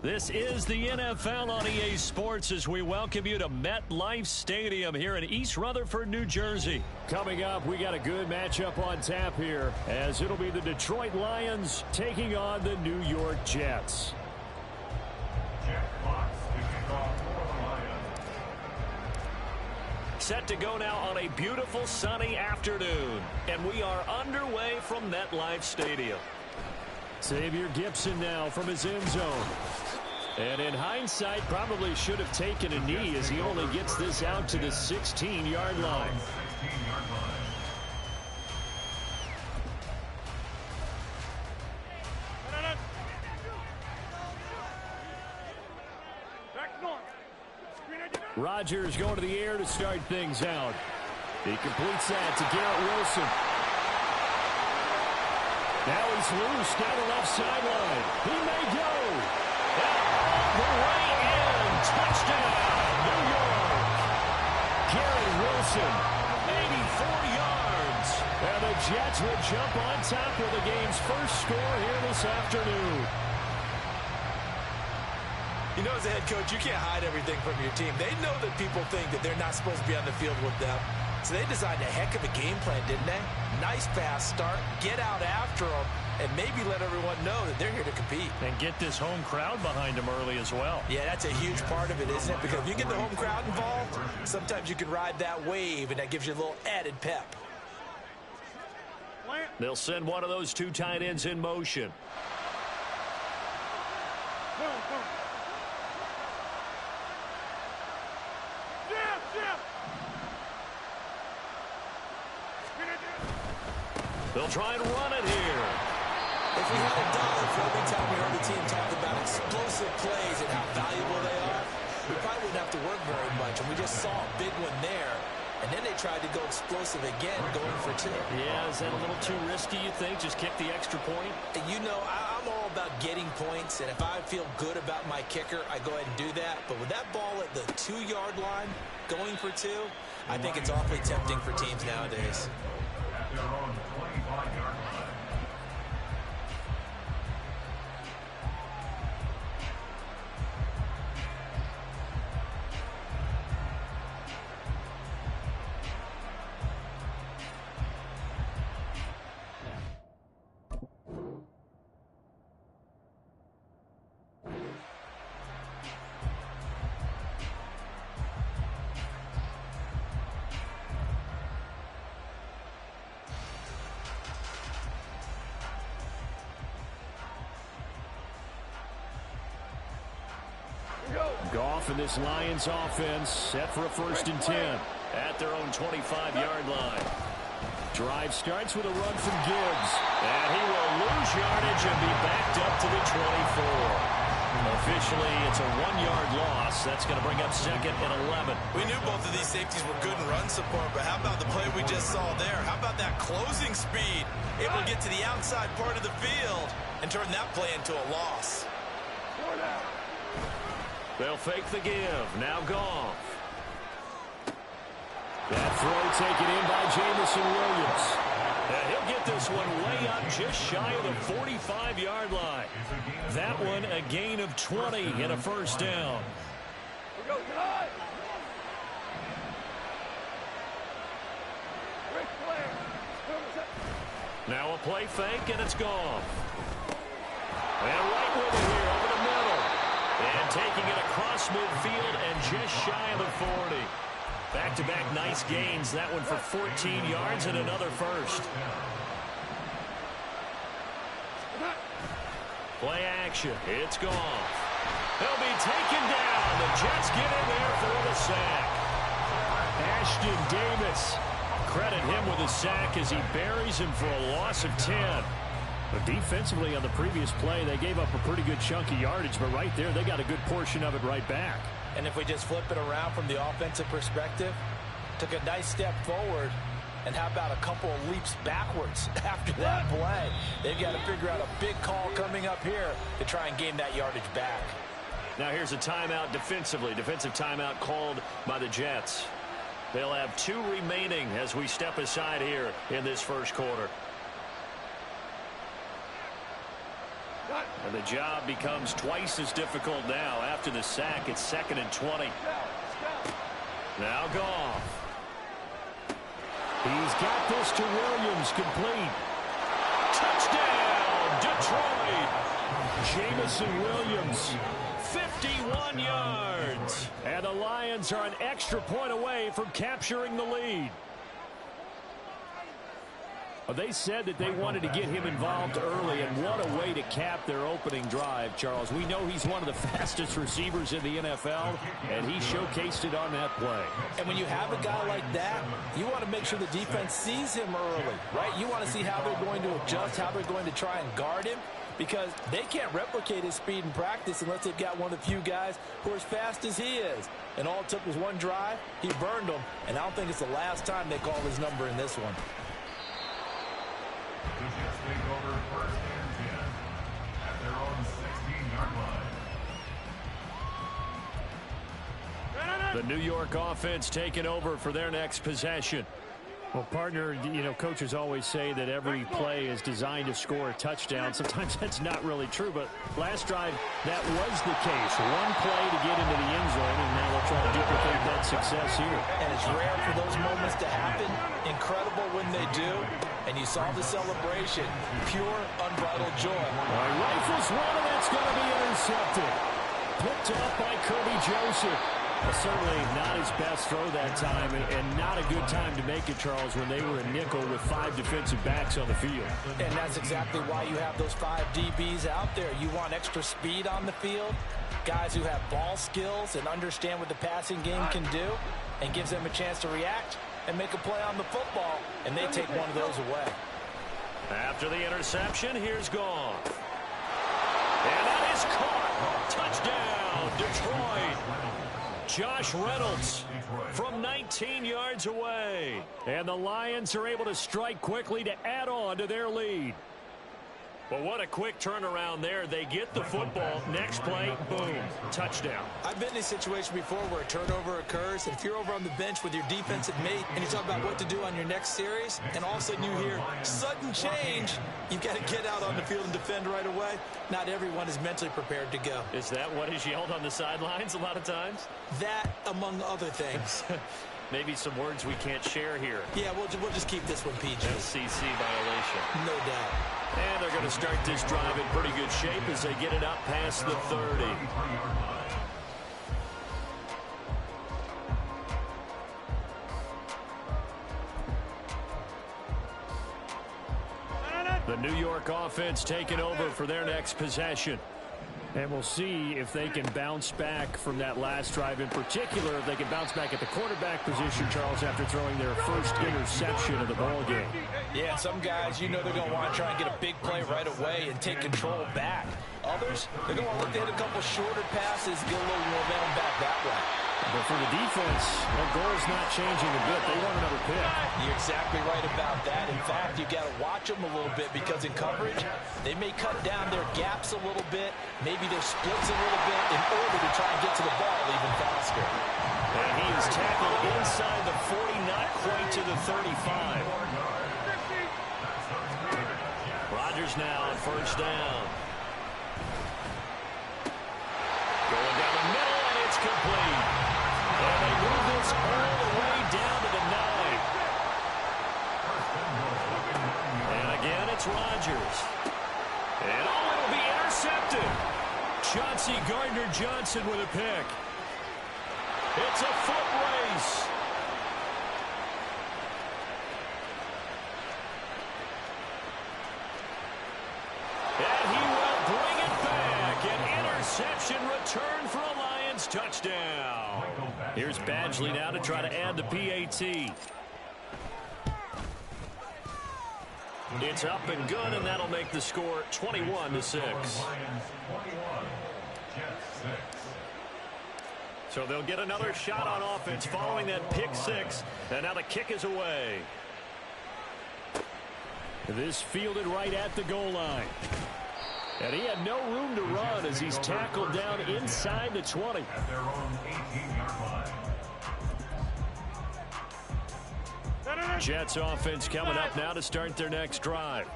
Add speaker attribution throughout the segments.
Speaker 1: This is the NFL on EA Sports as we welcome you to MetLife Stadium here in East Rutherford, New Jersey. Coming up, we got a good matchup on tap here as it'll be the Detroit Lions taking on the New York Jets. Set to go now on a beautiful sunny afternoon, and we are underway from MetLife Stadium. Xavier Gipson now from his end zone. And in hindsight, probably should have taken a knee as he only gets this out to the 16-yard line. Rodgers going to the air to start things out. He completes that to Garrett Wilson. Now he's loose down the left sideline. He may go. And all the way in. Touchdown, New York. Garrett Wilson, 84 yards. And the Jets will jump on top of the game's first score here this afternoon.
Speaker 2: You know, as a head coach, you can't hide everything from your team. They know that people think that they're not supposed to be on the field with them. So they designed a heck of a game plan, didn't they? Nice pass start, get out after them, and maybe let everyone know that they're here to compete.
Speaker 1: And get this home crowd behind them early as well.
Speaker 2: Yeah, that's a huge part of it, isn't it? Because if you get the home crowd involved, sometimes you can ride that wave, and that gives you a little added pep.
Speaker 1: They'll send one of those two tight ends in motion. They'll try and run it here.
Speaker 2: If we had $1 for every time we heard the team talk about explosive plays and how valuable they are, we probably wouldn't have to work very much. And we just saw a big one there. And then they tried to go explosive again, going for two.
Speaker 1: Yeah, is that a little too risky, you think? Just kick the extra point?
Speaker 2: And you know, I'm all about getting points. And if I feel good about my kicker, I go ahead and do that. But with that ball at the 2-yard line, going for two, I think it's awfully tempting for teams nowadays.
Speaker 1: Goff and this Lions offense set for a 1st and 10 at their own 25-yard line. Drive starts with a run from Gibbs. And he will lose yardage and be backed up to the 24. Officially, it's a 1-yard loss. That's going to bring up 2nd and 11.
Speaker 3: We knew both of these safeties were good in run support, but how about the play we just saw there? How about that closing speed? Able to get to the outside part of the field and turn that play into a loss.
Speaker 1: They'll fake the give. Now Goff. That throw taken in by Jamison Williams. And he'll get this one way up just shy of the 45-yard line. That one a gain of 20 and a 1st down. Now a play fake, and it's Goff. And right with it here over the middle. And taking it across midfield and just shy of the 40. Back-to-back nice gains. That one for 14 yards and another 1st. Play action. It's Goff. He'll be taken down. The Jets get in there for the sack. Ashton Davis. Credit him with a sack as he buries him for a loss of 10. But defensively on the previous play, they gave up a pretty good chunk of yardage, but right there, they got a good portion of it right back.
Speaker 2: And if we just flip it around from the offensive perspective, took a nice step forward, and how about a couple of leaps backwards after that play? They've got to figure out a big call coming up here to try and gain that yardage back.
Speaker 1: Now here's a timeout defensively. Defensive timeout called by the Jets. They'll have 2 remaining as we step aside here in this first quarter. And the job becomes twice as difficult now. After the sack, it's 2nd and 20. Now Goff. He's got this to Williams, complete. Touchdown, Detroit. Jamison Williams, 51 yards. And the Lions are an extra point away from capturing the lead. They said that they wanted to get him involved early, and what a way to cap their opening drive, Charles. We know he's one of the fastest receivers in the NFL, and he showcased it on that play.
Speaker 2: And when you have a guy like that, you want to make sure the defense sees him early, right? You want to see how they're going to adjust, how they're going to try and guard him, because they can't replicate his speed in practice unless they've got one of the few guys who are as fast as he is. And all it took was one drive. He burned them, and I don't think it's the last time they call his number in this one.
Speaker 4: The Jets take over 1st and 10 at their own 16-yard line.
Speaker 1: The New York offense taking over for their next possession. Well, partner, coaches always say that every play is designed to score a touchdown. Sometimes that's not really true, but last drive, that was the case. One play to get into the end zone, and now they'll try to duplicate that success here.
Speaker 2: And it's rare for those moments to happen. Incredible when they do. And you saw the celebration. Pure, unbridled joy.
Speaker 1: Rifles one, and that's going to be intercepted. Picked up by Kirby Joseph. Certainly not his best throw that time, and not a good time to make it, Charles, when they were a nickel with 5 defensive backs on the field.
Speaker 2: And that's exactly why you have those 5 DBs out there. You want extra speed on the field, guys who have ball skills and understand what the passing game can do, and gives them a chance to react and make a play on the football, and they take one of those away.
Speaker 1: After the interception, here's Goff. And that is caught. Touchdown, Detroit. Josh Reynolds from 19 yards away. And the Lions are able to strike quickly to add on to their lead. Well, what a quick turnaround there. They get the football. Next play, boom, touchdown.
Speaker 2: I've been in a situation before where a turnover occurs, and if you're over on the bench with your defensive mate and you talk about what to do on your next series, and all of a sudden you hear sudden change, you've got to get out on the field and defend right away. Not everyone is mentally prepared to go.
Speaker 1: Is that what is yelled on the sidelines a lot of times?
Speaker 2: That, among other things.
Speaker 1: Maybe some words we can't share here.
Speaker 2: Yeah, we'll just keep this one PG.
Speaker 1: FCC violation.
Speaker 2: No doubt.
Speaker 1: And they're going to start this drive in pretty good shape as they get it up past the 30. The New York offense taking over for their next possession. And we'll see if they can bounce back from that last drive. In particular, if they can bounce back at the quarterback position, Charles, after throwing their first interception of the ball game.
Speaker 2: Yeah, some guys, they're going to want to try and get a big play right away and take control back. Others, they're going to look to hit a couple shorter passes, get a little momentum back that way.
Speaker 1: But for the defense, the goal's not changing a bit. They want another pick.
Speaker 2: You're exactly right about that. In fact, you've got to watch them a little bit because in coverage, they may cut down their gaps a little bit, maybe their splits a little bit in order to try and get to the ball even faster.
Speaker 1: And he is tackled inside the 40, not quite to the 35. Rodgers now on first down. Going down the middle, and it's complete. And they move this all the way down to the 9. And again, it's Rodgers. And it'll be intercepted. Chauncey Gardner-Johnson with a pick. It's a foot race. And he will bring it back. An interception return for a Lions touchdown. Here's Badgley now to try to add the PAT. It's up and good, and that'll make the score 21-6. So they'll get another shot on offense following that pick six, and now the kick is away. This fielded right at the goal line. And he had no room to run as he's tackled down inside the 20.
Speaker 4: At their own 18-yard line.
Speaker 1: Jets offense coming up now to start their next drive.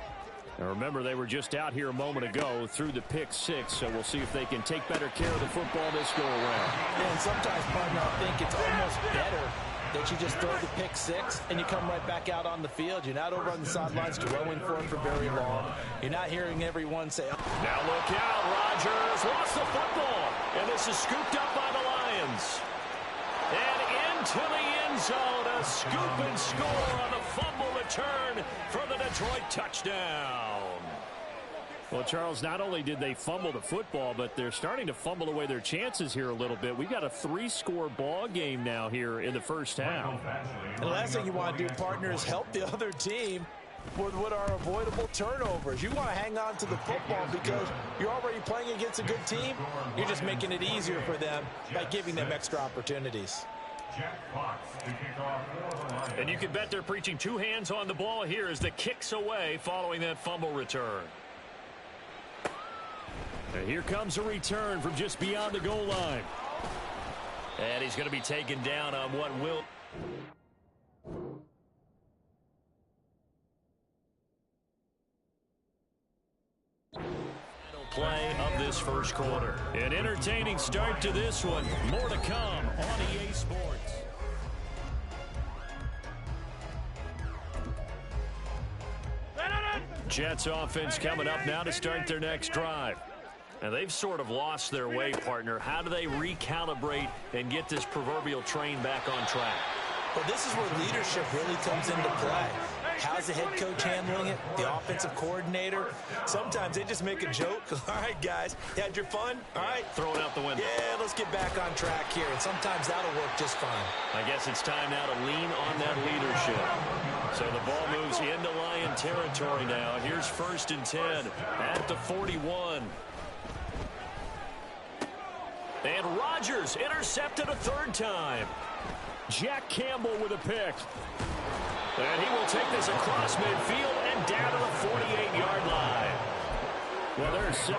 Speaker 1: Now remember, they were just out here a moment ago through the pick six, so we'll see if they can take better care of the football this go around.
Speaker 2: Yeah, and sometimes, partner, I think it's almost better that you just throw the pick six and you come right back out on the field. You're not over on the sidelines dwelling for it for very long. You're not hearing everyone say, oh.
Speaker 1: Now look out, Rodgers lost the football, and this is scooped up by the Lions. And into the end zone, a scoop and score on the fumble return for the Detroit touchdown. Well, Charles, not only did they fumble the football, but they're starting to fumble away their chances here a little bit. We've got a 3-score ball game now here in the first half.
Speaker 2: And the last thing you want to do, partner, is help the other team with what are avoidable turnovers. You want to hang on to the football because you're already playing against a good team. You're just making it easier for them by giving them extra opportunities.
Speaker 1: And you can bet they're preaching two hands on the ball here as the kick's away following that fumble return. And here comes a return from just beyond the goal line. And he's going to be taken down on what will... play of this first quarter. An entertaining start to this one. More to come on EA Sports. Jets offense coming up now to start their next drive. And they've sort of lost their way, partner. How do they recalibrate and get this proverbial train back on track?
Speaker 2: Well, this is where leadership really comes into play. How's the head coach handling it? The offensive coordinator? Sometimes they just make a joke. All right, guys, you had your fun? All right.
Speaker 1: Throw it out the window.
Speaker 2: Yeah, let's get back on track here. And sometimes that'll work just fine.
Speaker 1: I guess it's time now to lean on that leadership. So the ball moves into Lion territory now. Here's 1st and 10 at the 41. And Rodgers intercepted a 3rd time. Jack Campbell with a pick. And he will take this across midfield and down to the 48-yard line. Well, there's...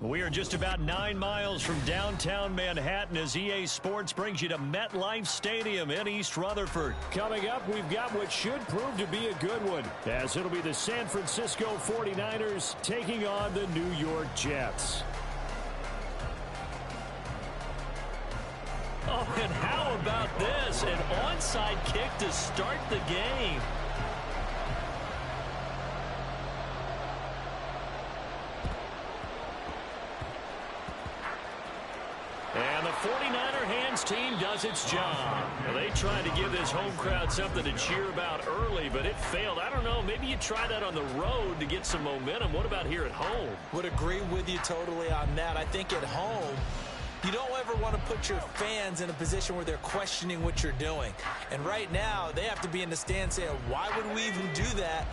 Speaker 1: We are just about 9 miles from downtown Manhattan as EA Sports brings you to MetLife Stadium in East Rutherford. Coming up, we've got what should prove to be a good one, as it'll be the San Francisco 49ers taking on the New York Jets. Oh, and how about this? An onside kick to start the game. And the 49er hands team does its job. Well, they tried to give this home crowd something to cheer about early, but it failed. I don't know, maybe you try that on the road to get some momentum. What about here at home?
Speaker 2: Would agree with you totally on that. I think at home, you don't ever want to put your fans in a position where they're questioning what you're doing. And right now, they have to be in the stand saying, why would we even do that?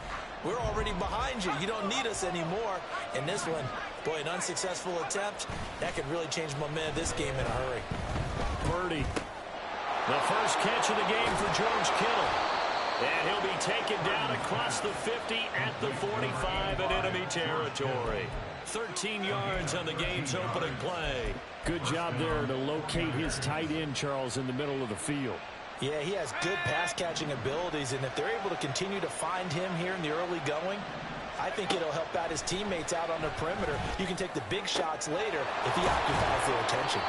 Speaker 2: We're already behind you. You don't need us anymore. And this one, boy, an unsuccessful attempt, that could really change momentum of this game in a hurry.
Speaker 1: Purdy. The first catch of the game for George Kittle. And he'll be taken down across the 50 at the 45 in enemy territory. 13 yards on the game's opening play. Good job there to locate his tight end, Charles, in the middle of the field.
Speaker 2: Yeah, he has good pass-catching abilities, and if they're able to continue to find him here in the early going, I think it'll help out his teammates out on the perimeter. You can take the big shots later if he occupies their attention.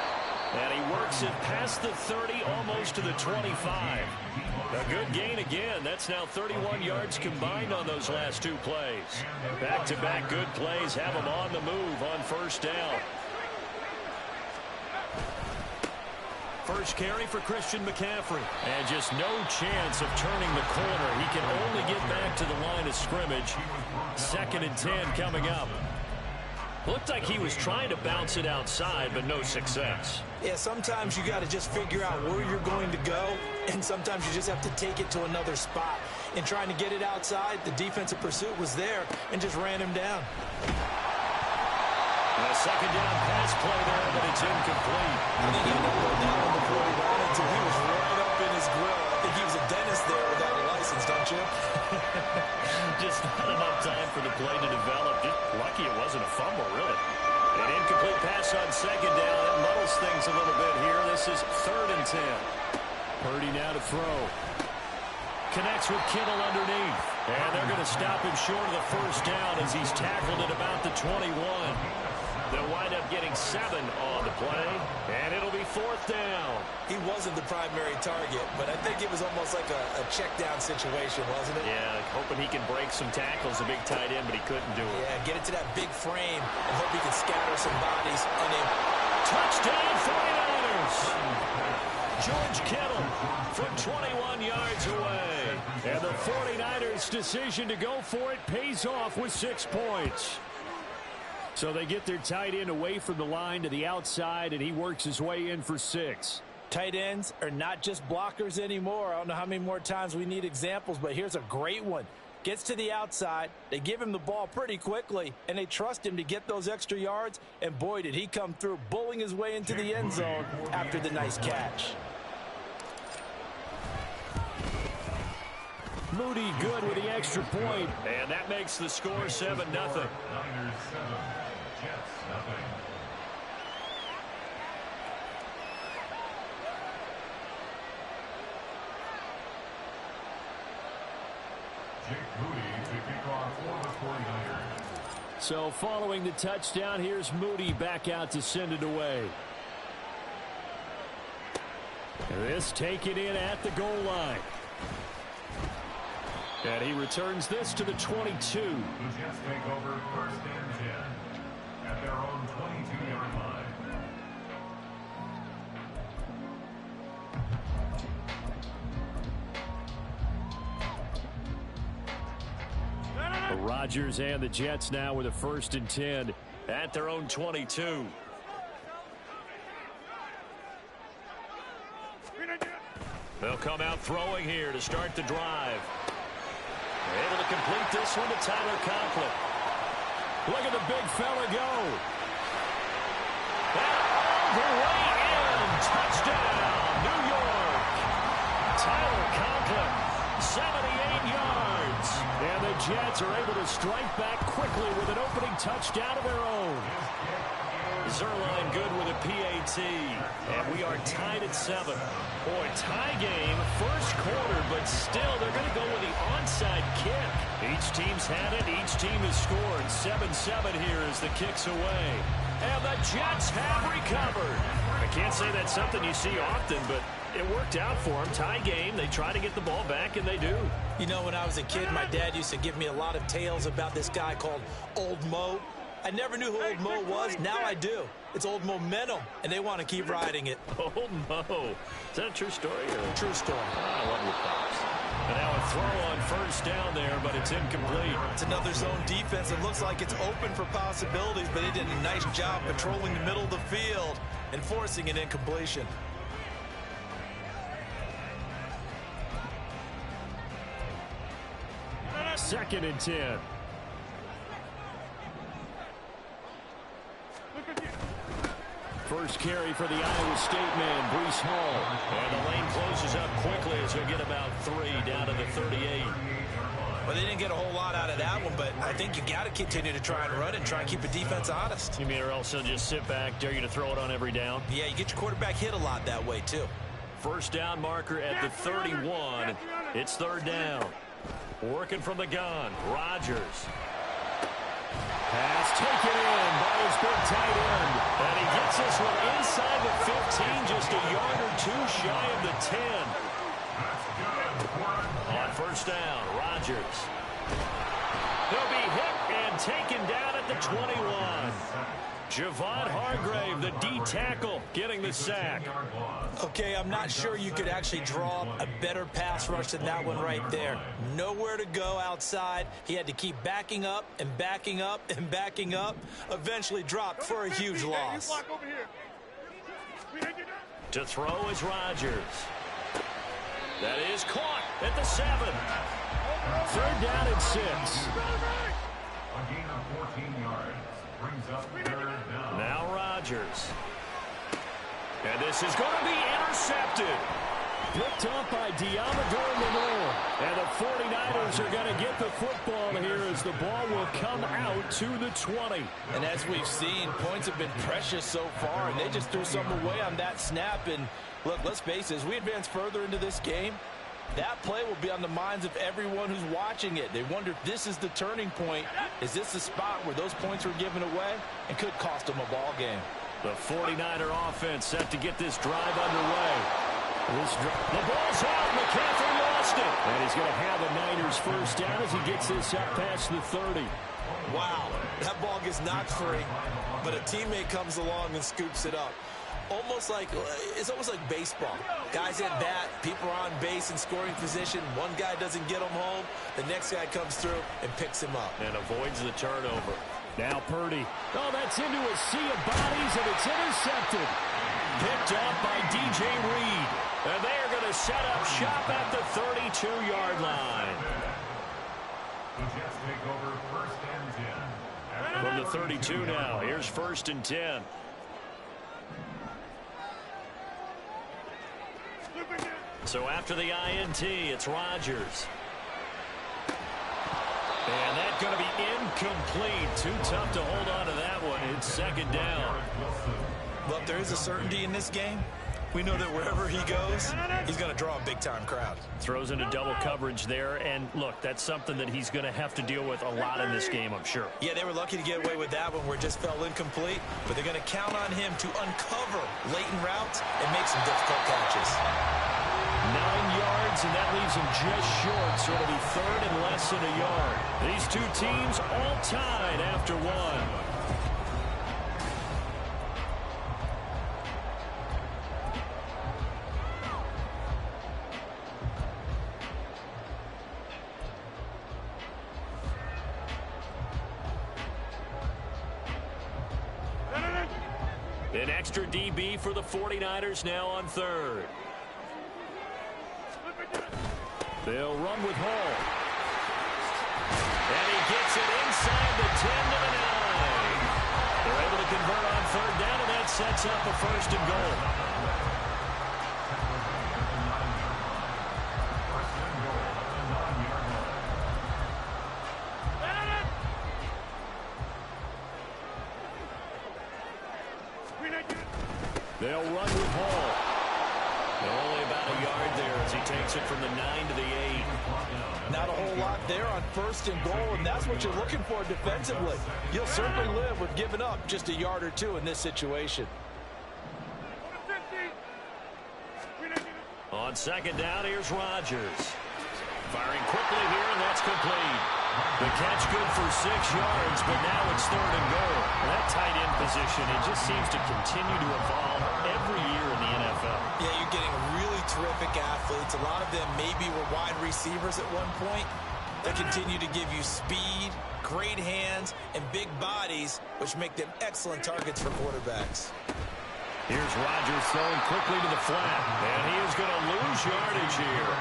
Speaker 1: And he works it past the 30, almost to the 25. A good gain again. That's now 31 yards combined on those last two plays. Back-to-back good plays have him on the move on first down. First carry for Christian McCaffrey. And just no chance of turning the corner. He can only get back to the line of scrimmage. 2nd and 10 coming up. Looked like he was trying to bounce it outside, but no success.
Speaker 2: Yeah, sometimes you got to just figure out where you're going to go, and sometimes you just have to take it to another spot. In trying to get it outside, the defensive pursuit was there and just ran him down.
Speaker 1: A second down pass play there, but it's incomplete.
Speaker 2: I think he ended up down on the floor he wanted to. He was right up in his grill. I think he was a dentist there without a license, don't you?
Speaker 1: Just not enough time for the play to develop. Just lucky it wasn't a fumble, really. An incomplete pass on second down. That muddles things a little bit here. This is 3rd and 10. Purdy now to throw. Connects with Kittle underneath. And they're going to stop him short of the first down as he's tackled at about the 21. They'll wind up getting 7 on the play, and it'll be 4th down.
Speaker 2: He wasn't the primary target, but I think it was almost like a check-down situation, wasn't it?
Speaker 1: Yeah, hoping he can break some tackles, a big tight end, but he couldn't do it.
Speaker 2: Yeah, get it to that big frame and hope he can scatter some bodies. And then
Speaker 1: touchdown 49ers! George Kittle from 21 yards away. And the 49ers' decision to go for it pays off with 6 points. So they get their tight end away from the line to the outside, and he works his way in for 6.
Speaker 2: Tight ends are not just blockers anymore. I don't know how many more times we need examples, but here's a great one. Gets to the outside, they give him the ball pretty quickly, and they trust him to get those extra yards, and boy, did he come through, bulling his way into the end zone after the nice catch.
Speaker 1: Moody good with the extra point, and that makes the score 7-0.
Speaker 4: Niners 7, Jets nothing. Jake Moody to kick off for the 49ers.
Speaker 1: So following the touchdown, here's Moody back out to send it away. This taken in at the goal line. And he returns this to the 22.
Speaker 4: The Jets take over 1st and 10 at their own 22-yard line.
Speaker 1: Rodgers and the Jets now with a 1st and 10 at their own 22. They'll come out throwing here to start the drive. Able to complete this one to Tyler Conklin. Look at the big fella go. And all the way in. Touchdown, New York. Tyler Conklin, 78 yards. And the Jets are able to strike back quickly with an opening touchdown of their own. Zerline good with a PAT. And we are tied at 7. Boy, tie game, first quarter, but still they're going to go with the onside kick. Each team's had it. Each team has scored. 7-7 here as the kick's away. And the Jets have recovered. I can't say that's something you see often, but it worked out for them. Tie game, they try to get the ball back, and they do.
Speaker 2: You know, when I was a kid, my dad used to give me a lot of tales about this guy called Old Mo. I never knew who Old Mo was. Now I do. It's Old Momentum, and they want to keep riding it.
Speaker 1: Old Mo. Is that a true story? Or?
Speaker 2: True story.
Speaker 1: I love your pops. And now a throw on first down there, but it's incomplete.
Speaker 3: It's another zone defense. It looks like it's open for possibilities, but they did a nice job patrolling the middle of the field and forcing an incompletion.
Speaker 1: Second and 10. First carry for the Iowa State man, Breece Hall. And the lane closes up quickly as we get about 3 down to the 38.
Speaker 3: Well, they didn't get a whole lot out of that one, but I think you got to continue to try and run and try and keep the defense honest.
Speaker 1: You mean or else they'll just sit back, dare you to throw it on every down?
Speaker 3: Yeah, you get your quarterback hit a lot that way, too.
Speaker 1: First down marker at the 31. It's third down. Working from the gun, Rodgers. Pass taken in by his big tight end. And he gets this one inside the 15, just a yard or two shy of the 10. On first down, Rodgers. He'll be hit and taken down at the 21. Javon Hargrave, the D tackle, getting the sack.
Speaker 2: Okay, I'm not sure you could actually draw a better pass rush than that one right there. Nowhere to go outside. He had to keep backing up and backing up and backing up. Eventually dropped for a huge loss.
Speaker 1: To throw is Rodgers. That is caught at the 7. Third down at 6.
Speaker 4: A gain of 14 yards. Brings up third down.
Speaker 1: Now Rodgers. And this is going to be intercepted. Picked up by Diamador Lenore. And the 49ers are going to get the football here as the ball will come out to the 20.
Speaker 2: And as we've seen, points have been precious so far, and they just threw something away on that snap. And look, let's face it, as we advance further into this game, that play will be on the minds of everyone who's watching it. They wonder if this is the turning point. Is this the spot where those points were given away and could cost them a ball game?
Speaker 1: The 49er offense set to get this drive underway. The ball's out. McCaffrey lost it. And he's going to have a Niners first down as he gets this up past the 30.
Speaker 3: Wow, that ball gets knocked free, but a teammate comes along and scoops it up. It's almost like baseball. Guys at bat, people are on base in scoring position. One guy doesn't get him home. The next guy comes through and picks him up.
Speaker 1: And avoids the turnover. Now Purdy. Oh, that's into a sea of bodies, and it's intercepted. Picked up by DJ Reed. And they are going to set up shop at the 32-yard line.
Speaker 4: The Jets take over first and 10.
Speaker 1: From the 32 now, here's first and 10. So after the INT, it's Rodgers. And that's going to be incomplete. Too tough to hold on to that one. It's second down.
Speaker 3: Look, there is a certainty in this game. We know that wherever he goes, he's going to draw a big-time crowd.
Speaker 1: Throws into double coverage there. And, look, that's something that he's going to have to deal with a lot in this game, I'm sure.
Speaker 3: Yeah, they were lucky to get away with that one where it just fell incomplete. But they're going to count on him to uncover latent routes and make some difficult catches.
Speaker 1: 9 yards, and that leaves him just short, so it'll be third and less than a yard. These two teams all tied after one. An extra DB for the 49ers now on third. They'll run with Hall. And he gets it inside the 10 to the 9. They're able to convert on third down, and that sets up a first and goal. They'll run with Hall. Only about a yard there as he takes it from the 9 to the 8.
Speaker 2: Not a whole lot there on 1st and goal, and that's what you're looking for defensively. You'll certainly live with giving up just a yard or two in this situation.
Speaker 1: On 2nd down, here's Rodgers. Firing quickly here, and that's complete. The catch good for 6 yards, but now it's 3rd and goal. That tight end position, it just seems to continue to evolve every year in the NFL.
Speaker 2: Yeah, you're getting really terrific athletes. A lot of them maybe were wide receivers at one point. They continue to give you speed, great hands, and big bodies, which make them excellent targets for quarterbacks.
Speaker 1: Here's Rodgers throwing quickly to the flat, and he is going to lose yardage here.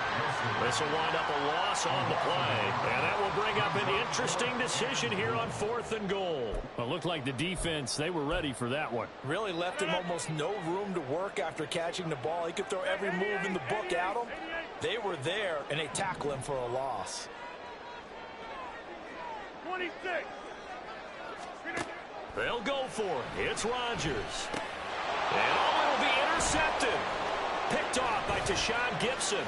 Speaker 1: This will wind up a loss on the play, and that will bring up an interesting decision here on 4th and goal.
Speaker 5: Well, it looked like the defense, they were ready for that one.
Speaker 2: Really left him almost no room to work after catching the ball. He could throw every move in the book at him. They were there, and they tackle him for a loss.
Speaker 6: 26.
Speaker 1: They'll go for it. It's Rodgers. And it'll be intercepted. Picked off by Tashawn Gibson.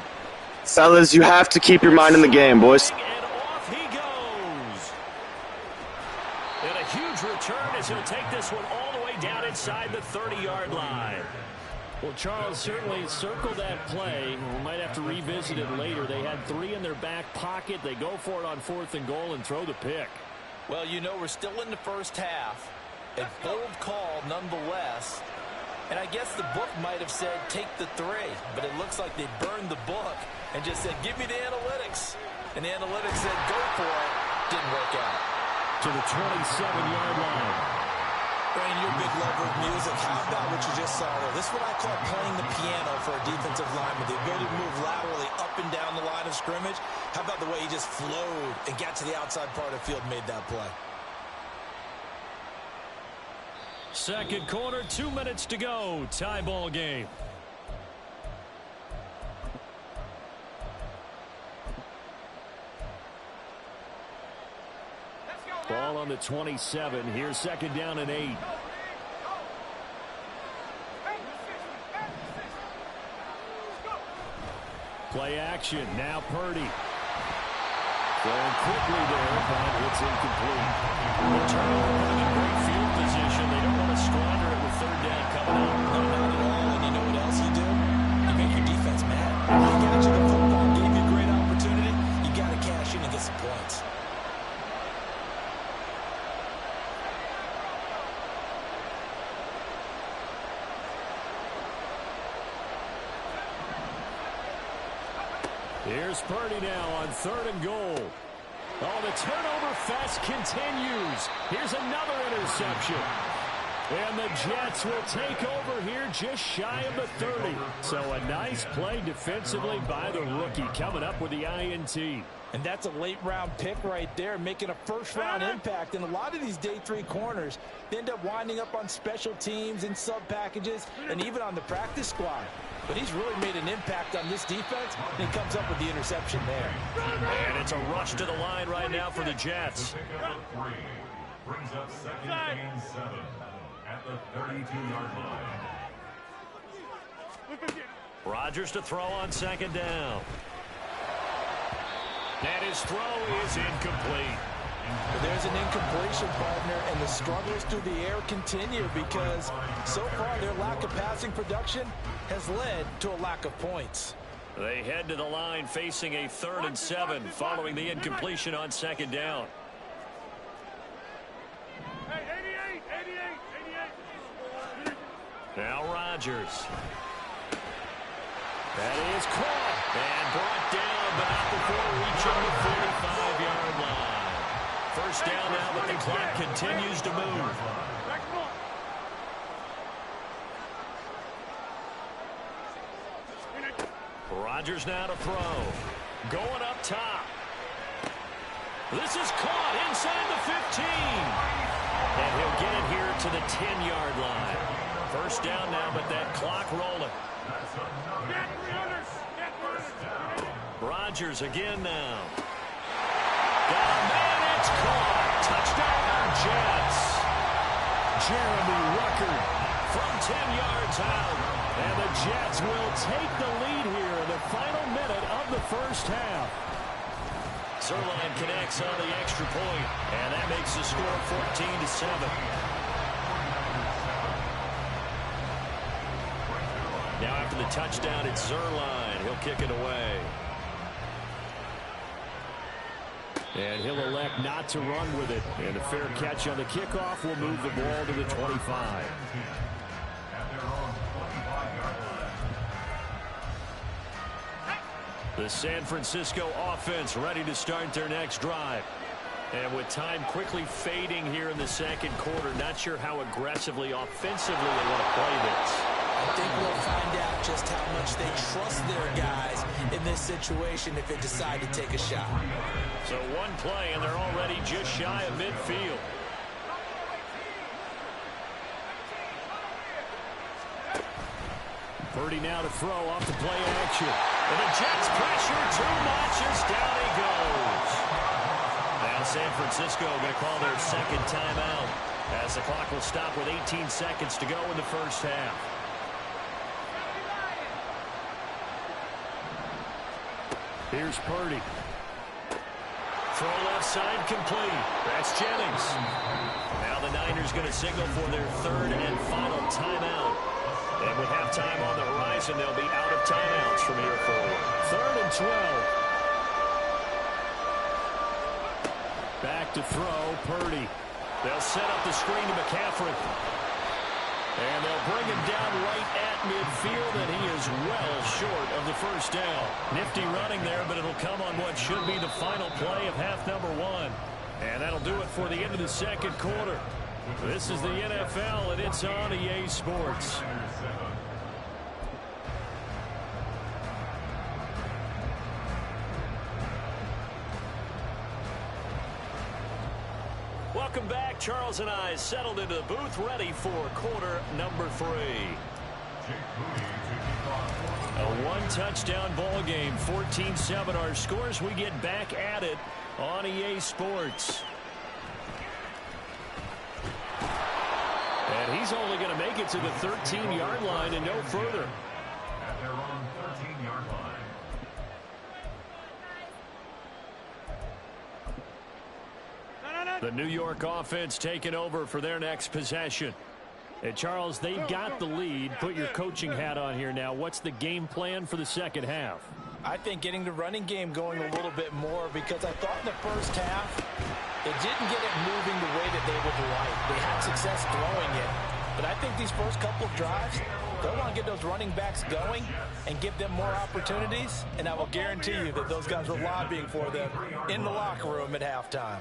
Speaker 7: Fellas, you have to keep your mind in the game, boys.
Speaker 1: And off he goes. And a huge return as he'll take this one all the way down inside the 30-yard line.
Speaker 5: Well, Charles, certainly circle that play. We might have to revisit it later. They had 3 in their back pocket. They go for it on 4th and goal and throw the pick.
Speaker 2: Well, you know, we're still in the first half. A bold call nonetheless. And I guess the book might have said take the 3, but it looks like they burned the book and just said give me the analytics. And the analytics said go for it. Didn't work out.
Speaker 5: To the 27-yard line.
Speaker 2: Brandon, you're a big lover of music. How about what you just saw there? This is what I call playing the piano for a defensive lineman. The ability to move laterally up and down the line of scrimmage. How about the way he just flowed and got to the outside part of the field and made that play?
Speaker 1: 2nd quarter, 2 minutes to go. Tie ball game.
Speaker 5: Ball on the 27. Here's 2nd down and 8. Play action. Now Purdy. Going quickly there, but it's incomplete.
Speaker 1: Turnover, putting in great field position. They don't want to squander it with 3rd down coming up.
Speaker 2: No, not at all. And you know what else you do? You make your defense mad. They got you the football, gave you a great opportunity. You got to cash in and get some points.
Speaker 5: Here's Purdy now on 3rd and goal. Oh, the turnover fest continues. Here's another interception. And the Jets will take over here just shy of the 30. So a nice play defensively by the rookie coming up with the INT.
Speaker 2: And that's a late-round pick right there, making a first-round impact. And a lot of these day 3 corners, they end up winding up on special teams and sub-packages and even on the practice squad. But he's really made an impact on this defense, and he comes up with the interception there.
Speaker 1: And it's a rush to the line right now for the Jets.
Speaker 4: Brings up 2nd and 7 at the 32-yard line.
Speaker 1: Rodgers to throw on 2nd down. And his throw is incomplete.
Speaker 2: There's an incompletion, partner, and the struggles through the air continue because so far their lack of passing production has led to a lack of points.
Speaker 1: They head to the line facing a 3rd and 7 following the incompletion on 2nd down. Now Rodgers. That is caught and brought down, but not before reaching the 45-yard line. 1st down now, but the clock continues to move. Rodgers now to throw. Going up top. This is caught inside the 15. And he'll get it here to the 10-yard line. 1st down now, but that clock rolling. Rodgers again now. Got a man, it's caught. Touchdown, Jets.
Speaker 5: Jeremy Ruckert from 10 yards out. And the Jets will take the lead here in the final minute of the first half.
Speaker 1: Zerline connects on the extra point, and that makes the score 14-7. Now after the touchdown, it's Zerline. He'll kick it away.
Speaker 5: And he'll elect not to run with it. And a fair catch on the kickoff will move the ball to the 25.
Speaker 1: The San Francisco offense ready to start their next drive. And with time quickly fading here in the second quarter, not sure how aggressively, offensively they want to play this.
Speaker 2: I think we'll find out just how much they trust their guys in this situation if they decide to take a shot.
Speaker 1: So one play, and they're already just shy of midfield.
Speaker 5: Purdy now to throw off the play action.
Speaker 1: And the Jets pressure, 2 notches, down he goes. Now San Francisco going to call their second timeout as the clock will stop with 18 seconds to go in the first half.
Speaker 5: Here's Purdy.
Speaker 1: Throw left side complete. That's Jennings. Now the Niners going to signal for their third and final timeout. And with halftime on the horizon, they'll be out of timeouts from here forward.
Speaker 5: 3rd and 12. Back to throw, Purdy.
Speaker 1: They'll set up the screen to McCaffrey. And they'll bring him down right at midfield, and he is well short of the first down. Nifty running there, but it'll come on what should be the final play of half number 1. And that'll do it for the end of the second quarter. This is the NFL, and it's on EA Sports. Welcome back. Charles and I settled into the booth, ready for quarter number 3. A one-touchdown ball game, 14-7 our scores. We get back at it on EA Sports. And he's only going to make it to the 13-yard line and no further.
Speaker 4: At their own 13-yard line.
Speaker 5: The New York offense taking over for their next possession. And Charles, they've got the lead. Put your coaching hat on here now. What's the game plan for the second half?
Speaker 2: I think getting the running game going a little bit more, because I thought in the first half they didn't get it moving the way that they would like. They had success throwing it. But I think these first couple of drives, they'll want to get those running backs going and give them more opportunities. And I will guarantee you that those guys were lobbying for them in the locker room at halftime.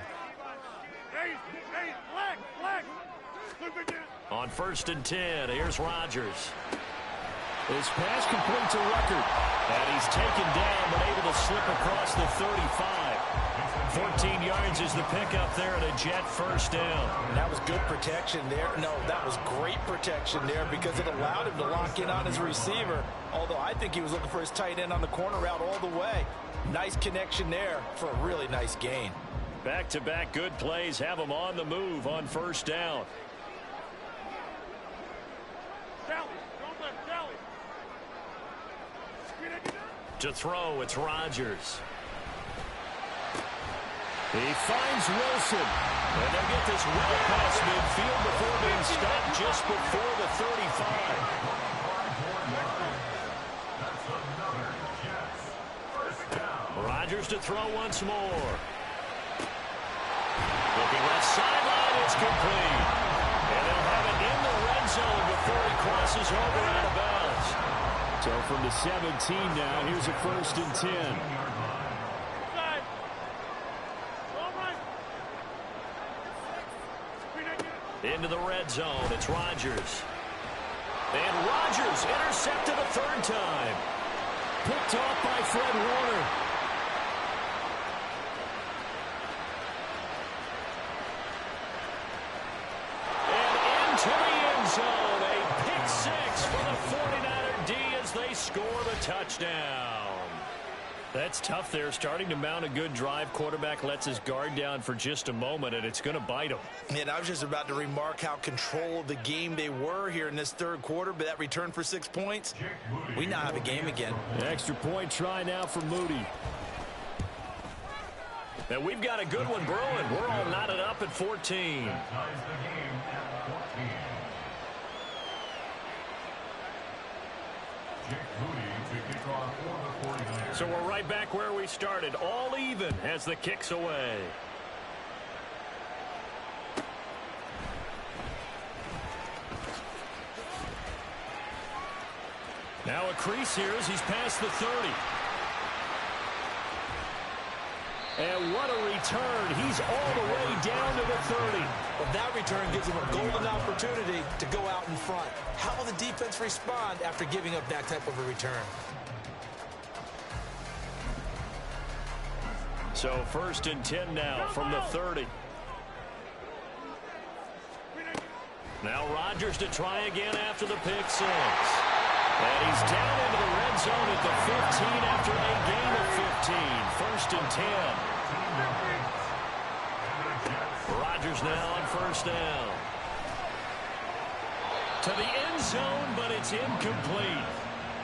Speaker 1: On 1st and 10, here's Rodgers.
Speaker 5: His pass complete to Ruckert.
Speaker 1: And he's taken down, but able to slip across the 35. 14 yards is the pickup there, and a Jet first down.
Speaker 2: And that was good protection there. No, that was great protection there, because it allowed him to lock in on his receiver. Although I think he was looking for his tight end on the corner route all the way. Nice connection there for a really nice gain.
Speaker 1: Back-to-back good plays have them on the move on first down. To throw, it's Rodgers.
Speaker 5: He finds Wilson.
Speaker 1: And they'll get this well past midfield before being stopped just before the 35. Rodgers to throw once more. Looking left sideline, it's complete. And they'll have it in the red zone before he crosses over out of bounds.
Speaker 5: So from the 17 now, here's a 1st and 10.
Speaker 1: Into the red zone, it's Rodgers. And Rodgers intercepted a 3rd time.
Speaker 5: Picked off by Fred Warner.
Speaker 1: And into the end zone, a pick 6 for the 49er D as they score the touchdown.
Speaker 5: That's tough there. Starting to mount a good drive. Quarterback lets his guard down for just a moment, and it's going to bite him.
Speaker 2: And I was just about to remark how control of the game they were here in this third quarter, but that return for 6 points, we now have a game again.
Speaker 5: Extra point try now for Moody. And we've got a good one brewing. We're all knotted up at 14.
Speaker 4: Ties the game at 14. Jake Moody to kick off for the 49ers.
Speaker 5: So we're right back where we started. All even as the kick's away. Now a crease here as he's past the 30. And what a return. He's all the way down to the 30.
Speaker 2: Well, that return gives him a golden opportunity to go out in front. How will the defense respond after giving up that type of a return?
Speaker 5: So 1st and 10 now from the 30. Now Rodgers to try again after the pick 6. And he's down into the red zone at the 15 after a gain of 15. 1st and 10. Rodgers now on 1st down. To the end zone, but it's incomplete.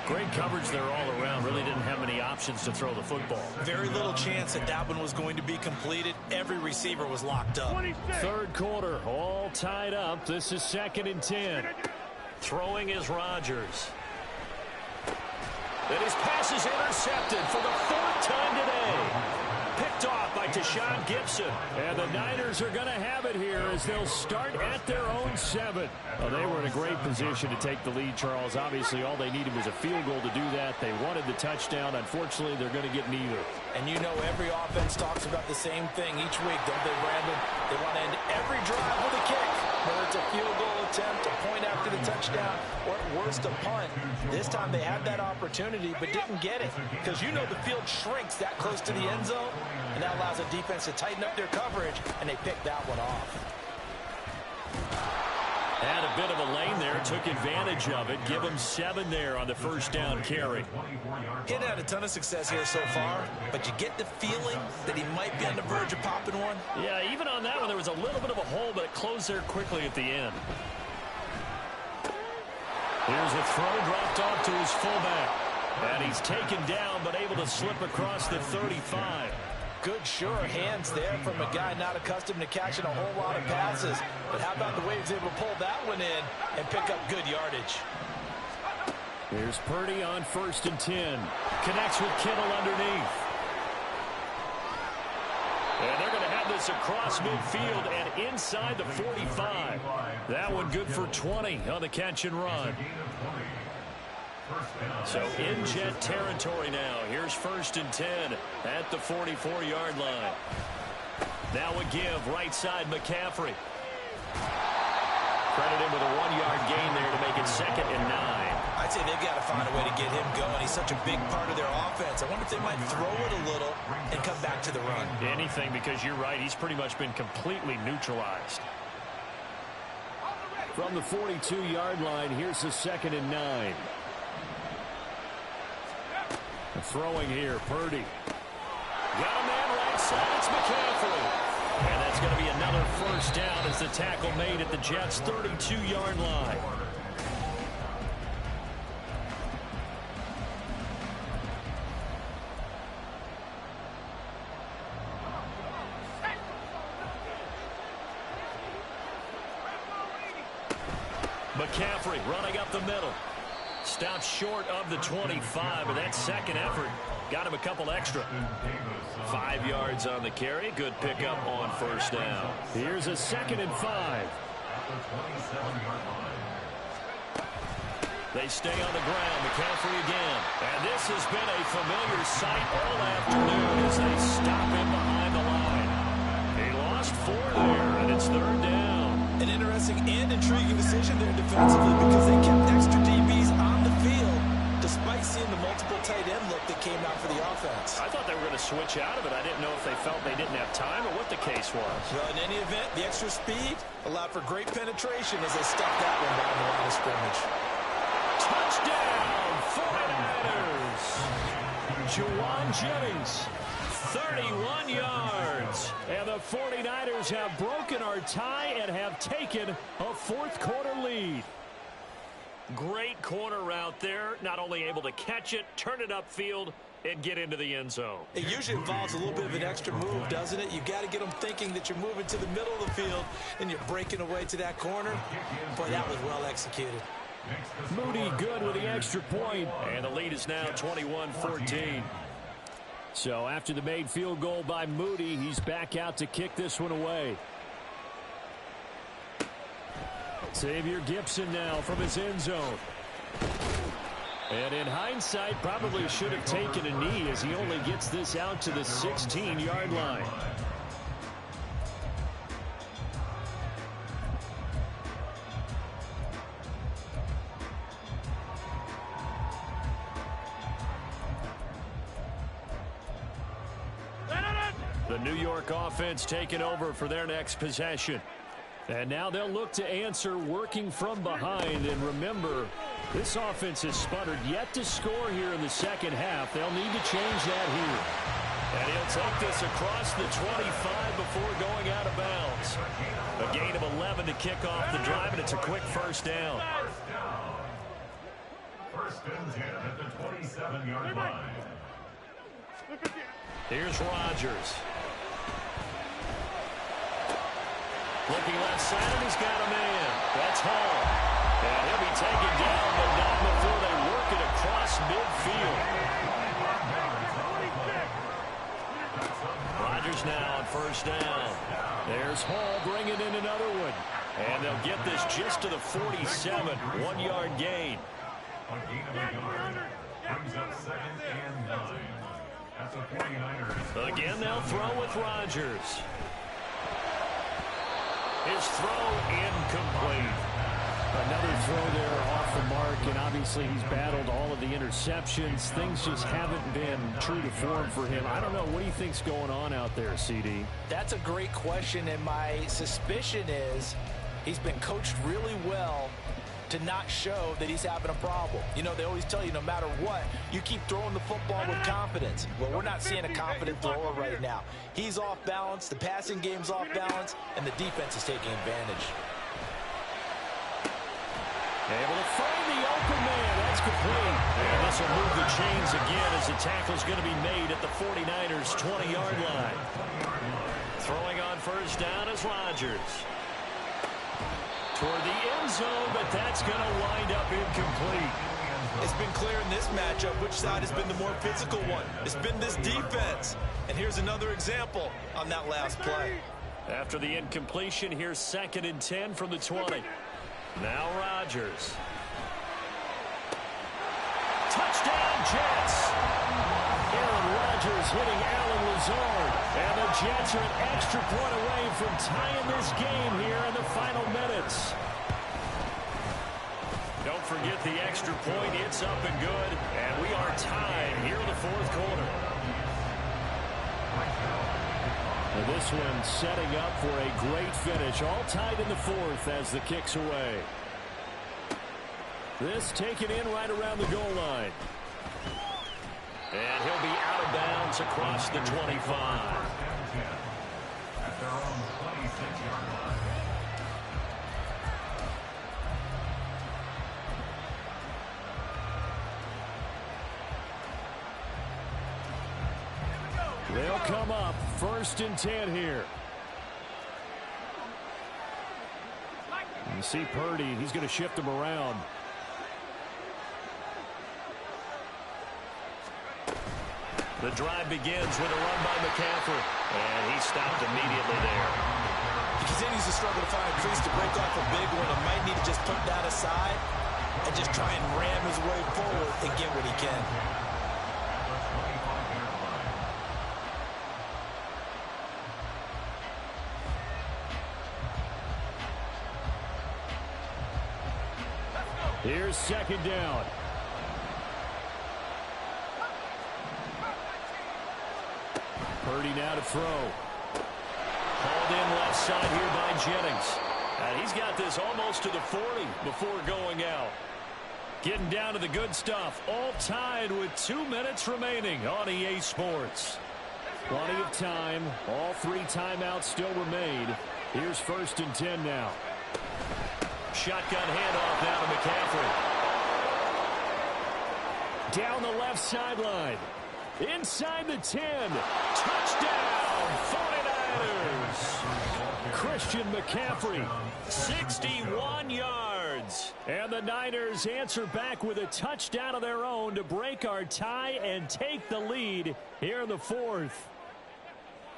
Speaker 5: Great coverage there all around. Really didn't have many options to throw the football.
Speaker 2: Very little chance that that one was going to be completed. Every receiver was locked up.
Speaker 5: 3rd quarter, all tied up. This is 2nd and 10. Throwing is Rodgers. And his pass is intercepted for the 4th time today. Picked off by Tashawn Gibson. And the Niners are going to have it here as they'll start at their own 7. Well, they were in a great position to take the lead, Charles. Obviously, all they needed was a field goal to do that. They wanted the touchdown. Unfortunately, they're going to get neither.
Speaker 2: And you know every offense talks about the same thing each week, don't they, Brandon? They want to end every drive with a kick. Whether it's a field goal attempt, a point after the touchdown, or at worst a punt. This time they had that opportunity but didn't get it. Because you know the field shrinks that close to the end zone, and that allows the defense to tighten up their coverage, and they picked that one off.
Speaker 5: Had a bit of a lane there, took advantage of it. Give him 7 there on the 1st down carry.
Speaker 2: He hadn't had a ton of success here so far, but you get the feeling that he might be on the verge of popping one.
Speaker 5: Yeah, even on that one, there was a little bit of a hole, but it closed there quickly at the end. Here's a throw dropped off to his fullback. And he's taken down, but able to slip across the 35.
Speaker 2: Good, sure hands there from a guy not accustomed to catching a whole lot of passes. But how about the way he was able to pull that one in and pick up good yardage?
Speaker 5: Here's Purdy on 1st and 10. Connects with Kittle underneath. And they're going to have this across midfield and inside the 45. That one good for 20 on the catch and run. So in Jet territory now. Here's 1st and 10 at the 44-yard line. Now a give right side McCaffrey. Credit him with a 1-yard gain there to make it 2nd and 9.
Speaker 2: I'd say they've got to find a way to get him going. He's such a big part of their offense. I wonder if they might throw it a little and come back to the run.
Speaker 5: Anything, because you're right. He's pretty much been completely neutralized. From the 42-yard line, here's the 2nd and 9. Throwing here, Purdy. Got a man right side, it's McCaffrey. And that's going to be another 1st down as the tackle made at the Jets' 32-yard line. McCaffrey running up the middle. Stops short of the 25, but that 2nd effort got him a couple extra. 5 yards on the carry. Good pickup on 1st down. Here's a 2nd and 5. They stay on the ground. McCaffrey again. And this has been a familiar sight all afternoon as they stop him behind the line. He lost 4 there, and it's 3rd down.
Speaker 2: An interesting and intriguing decision there defensively because they kept extra DBs on the field despite seeing the multiple tight end look that came out for the offense.
Speaker 5: I thought they were going to switch out of it. I didn't know if they felt they didn't have time or what the case was.
Speaker 2: Well, in any event, the extra speed allowed for great penetration as they stuffed that one down the line of scrimmage.
Speaker 5: Touchdown, 49ers! Juwan Jennings, 31 yards. And the 49ers have broken our tie and have taken a fourth-quarter lead.
Speaker 1: Great corner route there. Not only able to catch it, turn it upfield, and get into the end zone.
Speaker 2: It usually involves a little bit of an extra move, doesn't it? You got to get them thinking that you're moving to the middle of the field and you're breaking away to that corner. Boy, that was well executed.
Speaker 5: Moody good with the extra point.
Speaker 1: And the lead is now 21-14.
Speaker 5: So after the made field goal by Moody, he's back out to kick this one away. Xavier Gipson now from his end zone. And in hindsight, probably should have taken a knee as he only gets this out to the 16-yard line. The New York offense taking over for their next possession. And now they'll look to answer working from behind. And remember, this offense has sputtered yet to score here in the second half. They'll need to change that here.
Speaker 1: And he'll take this across the 25 before going out of bounds. A gain of 11 to kick off the drive, and it's a quick first down.
Speaker 4: First and 10 at the 27-yard line.
Speaker 1: Here's Rodgers. Looking left side, and he's got a man. That's Hall. And he'll be taken down, but not before they work it across midfield. Rodgers now on first down.
Speaker 5: There's Hall bringing in another one.
Speaker 1: And they'll get this just to the 47, 1-yard gain.
Speaker 4: A gain of a yard brings up second and 9. That's a 49ers.
Speaker 1: Again, they'll throw with Rodgers. His throw incomplete.
Speaker 5: Another throw there off the mark, and obviously he's battled all of the interceptions. Things just haven't been true to form for him. I don't know. What do you think's going on out there, CD?
Speaker 2: That's a great question, and my suspicion is he's been coached really well to not show that he's having a problem. You know, they always tell you no matter what, you keep throwing the football with confidence. Well, we're not seeing a confident thrower right now. He's off balance, the passing game's off balance, and the defense is taking advantage.
Speaker 5: Able to find the open man. That's complete.
Speaker 1: And this will move the chains again as the tackle's going to be made at the 49ers' 20-yard line. Throwing on first down is Rodgers. Toward the end zone, but that's going to wind up incomplete.
Speaker 2: It's been clear in this matchup which side has been the more physical one. It's been this defense. And here's another example on that last play.
Speaker 1: After the incompletion, here's second and 10 from the 20. Now Rodgers. Touchdown, Jets.
Speaker 5: Aaron Rodgers hitting Allen Lazard. And the Jets are an extra point away from tying this game here in the final minutes.
Speaker 1: Don't forget the extra point. It's up and good. And we are tied here in the fourth quarter.
Speaker 5: And this one setting up for a great finish. All tied in the fourth as the kick's away. This taken in right around the goal line.
Speaker 1: And he'll be out of bounds across the 25.
Speaker 4: At their own 26-yard line.
Speaker 5: They'll come up first and 10 here. You see Purdy, he's going to shift them around.
Speaker 1: The drive begins with a run by McCaffrey. And he stopped immediately there.
Speaker 2: He continues to struggle to find a crease to break off a big one. He might need to just put that aside and just try and ram his way forward and get what he can.
Speaker 5: Here's second down. Purdy now to throw.
Speaker 1: Hauled in left side here by Jennings. And he's got this almost to the 40 before going out.
Speaker 5: Getting down to the good stuff. All tied with 2 minutes remaining on EA Sports. Plenty of time. All 3 timeouts still remain. Here's 1st and 10 now. Shotgun handoff now to McCaffrey. Down the left sideline. Inside the 10. Touchdown, 49ers. Christian McCaffrey, 61 yards. And the Niners answer back with a touchdown of their own to break our tie and take the lead here in the 4th.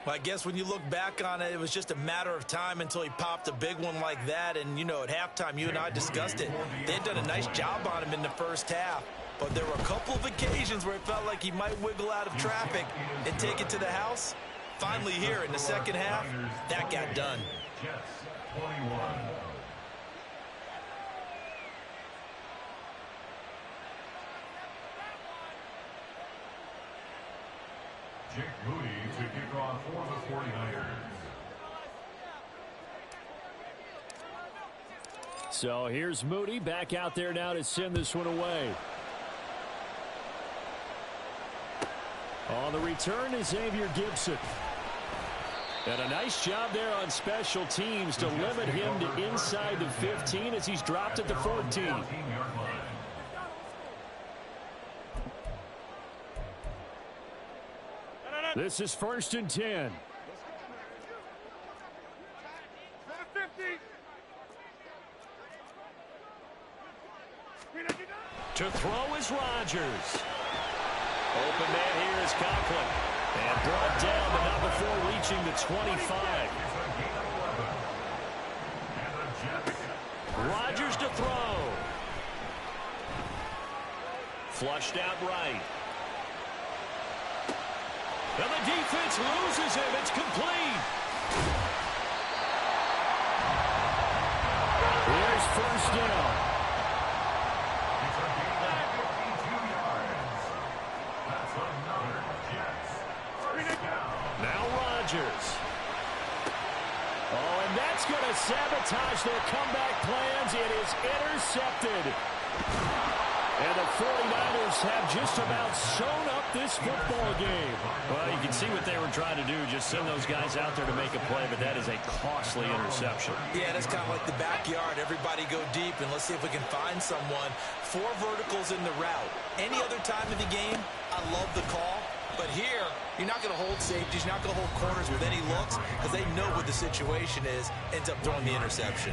Speaker 2: Well, I guess when you look back on it, it was just a matter of time until he popped a big one like that. And, you know, at halftime, you and I discussed it. They had done a nice job on him in the first half. But there were a couple of occasions where it felt like he might wiggle out of traffic and take it to the house. Finally here in the second half, that got done.
Speaker 4: Jets 21. Jake Moody to kick off for the 49ers.
Speaker 5: So here's Moody back out there now to send this one away. On the return is Xavier Gibson. And a nice job there on special teams to limit him to inside the 15 as he's dropped at the 14. This is 1st and 10. To throw is Rodgers. Open man here is Conklin. And brought down, but not before reaching the 25. Rodgers to throw. Flushed out right. And the defense loses him. It's complete. Here's 1st down. Now Rodgers. Oh, and that's going to sabotage their comeback plans. It is intercepted. And the 49ers have just about sewn up this football game.
Speaker 1: Well, you can see what they were trying to do, just send those guys out there to make a play, but that is a costly interception.
Speaker 2: Yeah, that's kind of like the backyard. Everybody go deep, and let's see if we can find someone. 4 verticals in the route. Any other time of the game, I love the call. But here, you're not going to hold safeties. You're not going to hold corners with any looks because they know what the situation is, ends up throwing the interception.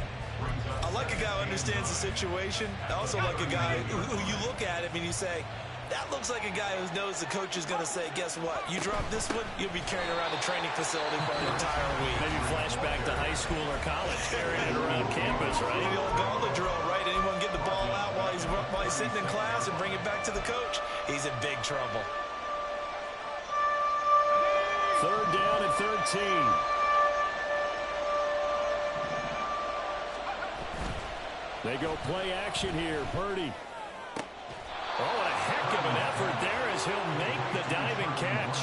Speaker 2: I like a guy who understands the situation. I also like a guy who you look at him and you say, that looks like a guy who knows the coach is going to say, guess what? You drop this one, you'll be carrying around the training facility for an entire week.
Speaker 1: Maybe flashback to high school or college, carrying it around campus, right?
Speaker 2: The old gauntlet drill, right? Anyone get the ball out while he's sitting in class and bring it back to the coach? He's in big trouble.
Speaker 5: 3rd down and 13. They go play action here. Purdy. Oh, and a heck of an effort there as he'll make the diving catch.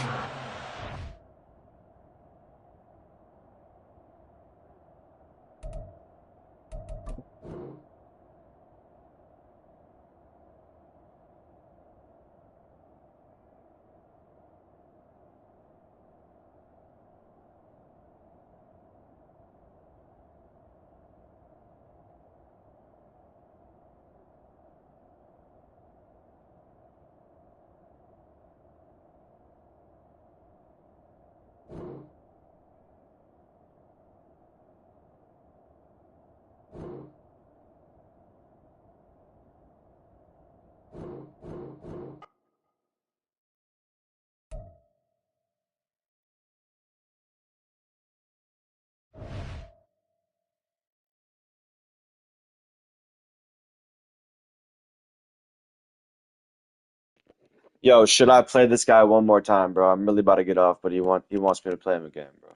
Speaker 7: Yo, should I play this guy one more time, bro? I'm really about to get off, but he wants me to play him again, bro.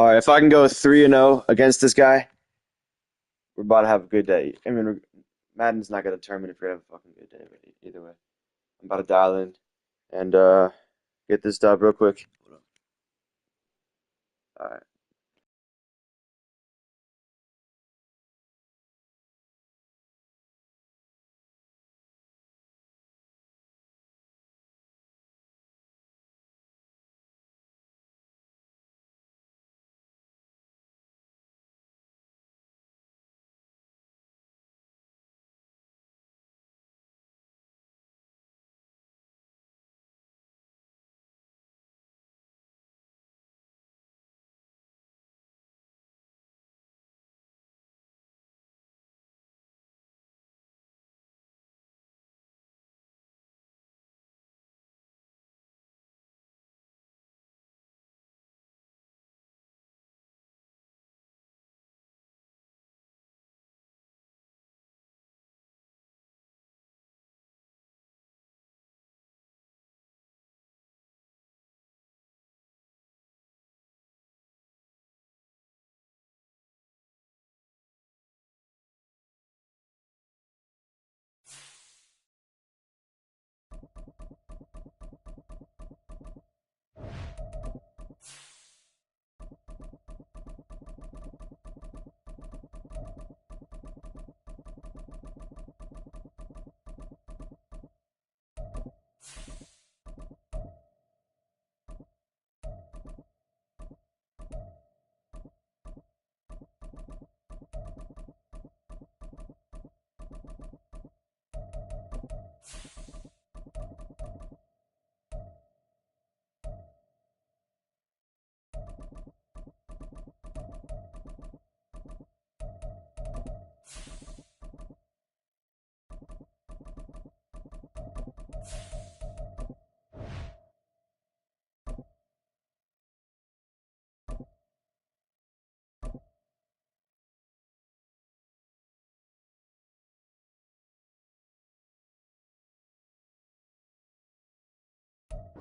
Speaker 7: All right, if I can go 3-0 against this guy, we're about to have a good day. I mean, Madden's not gonna determine if we're gonna have a fucking good day, but either way, I'm about to dial in and get this dub real quick. All right.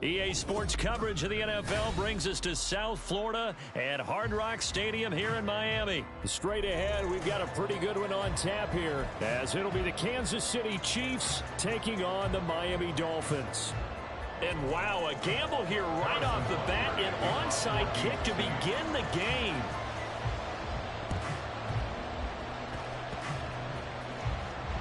Speaker 1: EA Sports coverage of the NFL brings us to South Florida at Hard Rock Stadium here in Miami. Straight ahead, we've got a pretty good one on tap here, as it'll be the Kansas City Chiefs taking on the Miami Dolphins. And wow, a gamble here right off the bat, an onside kick to begin the game.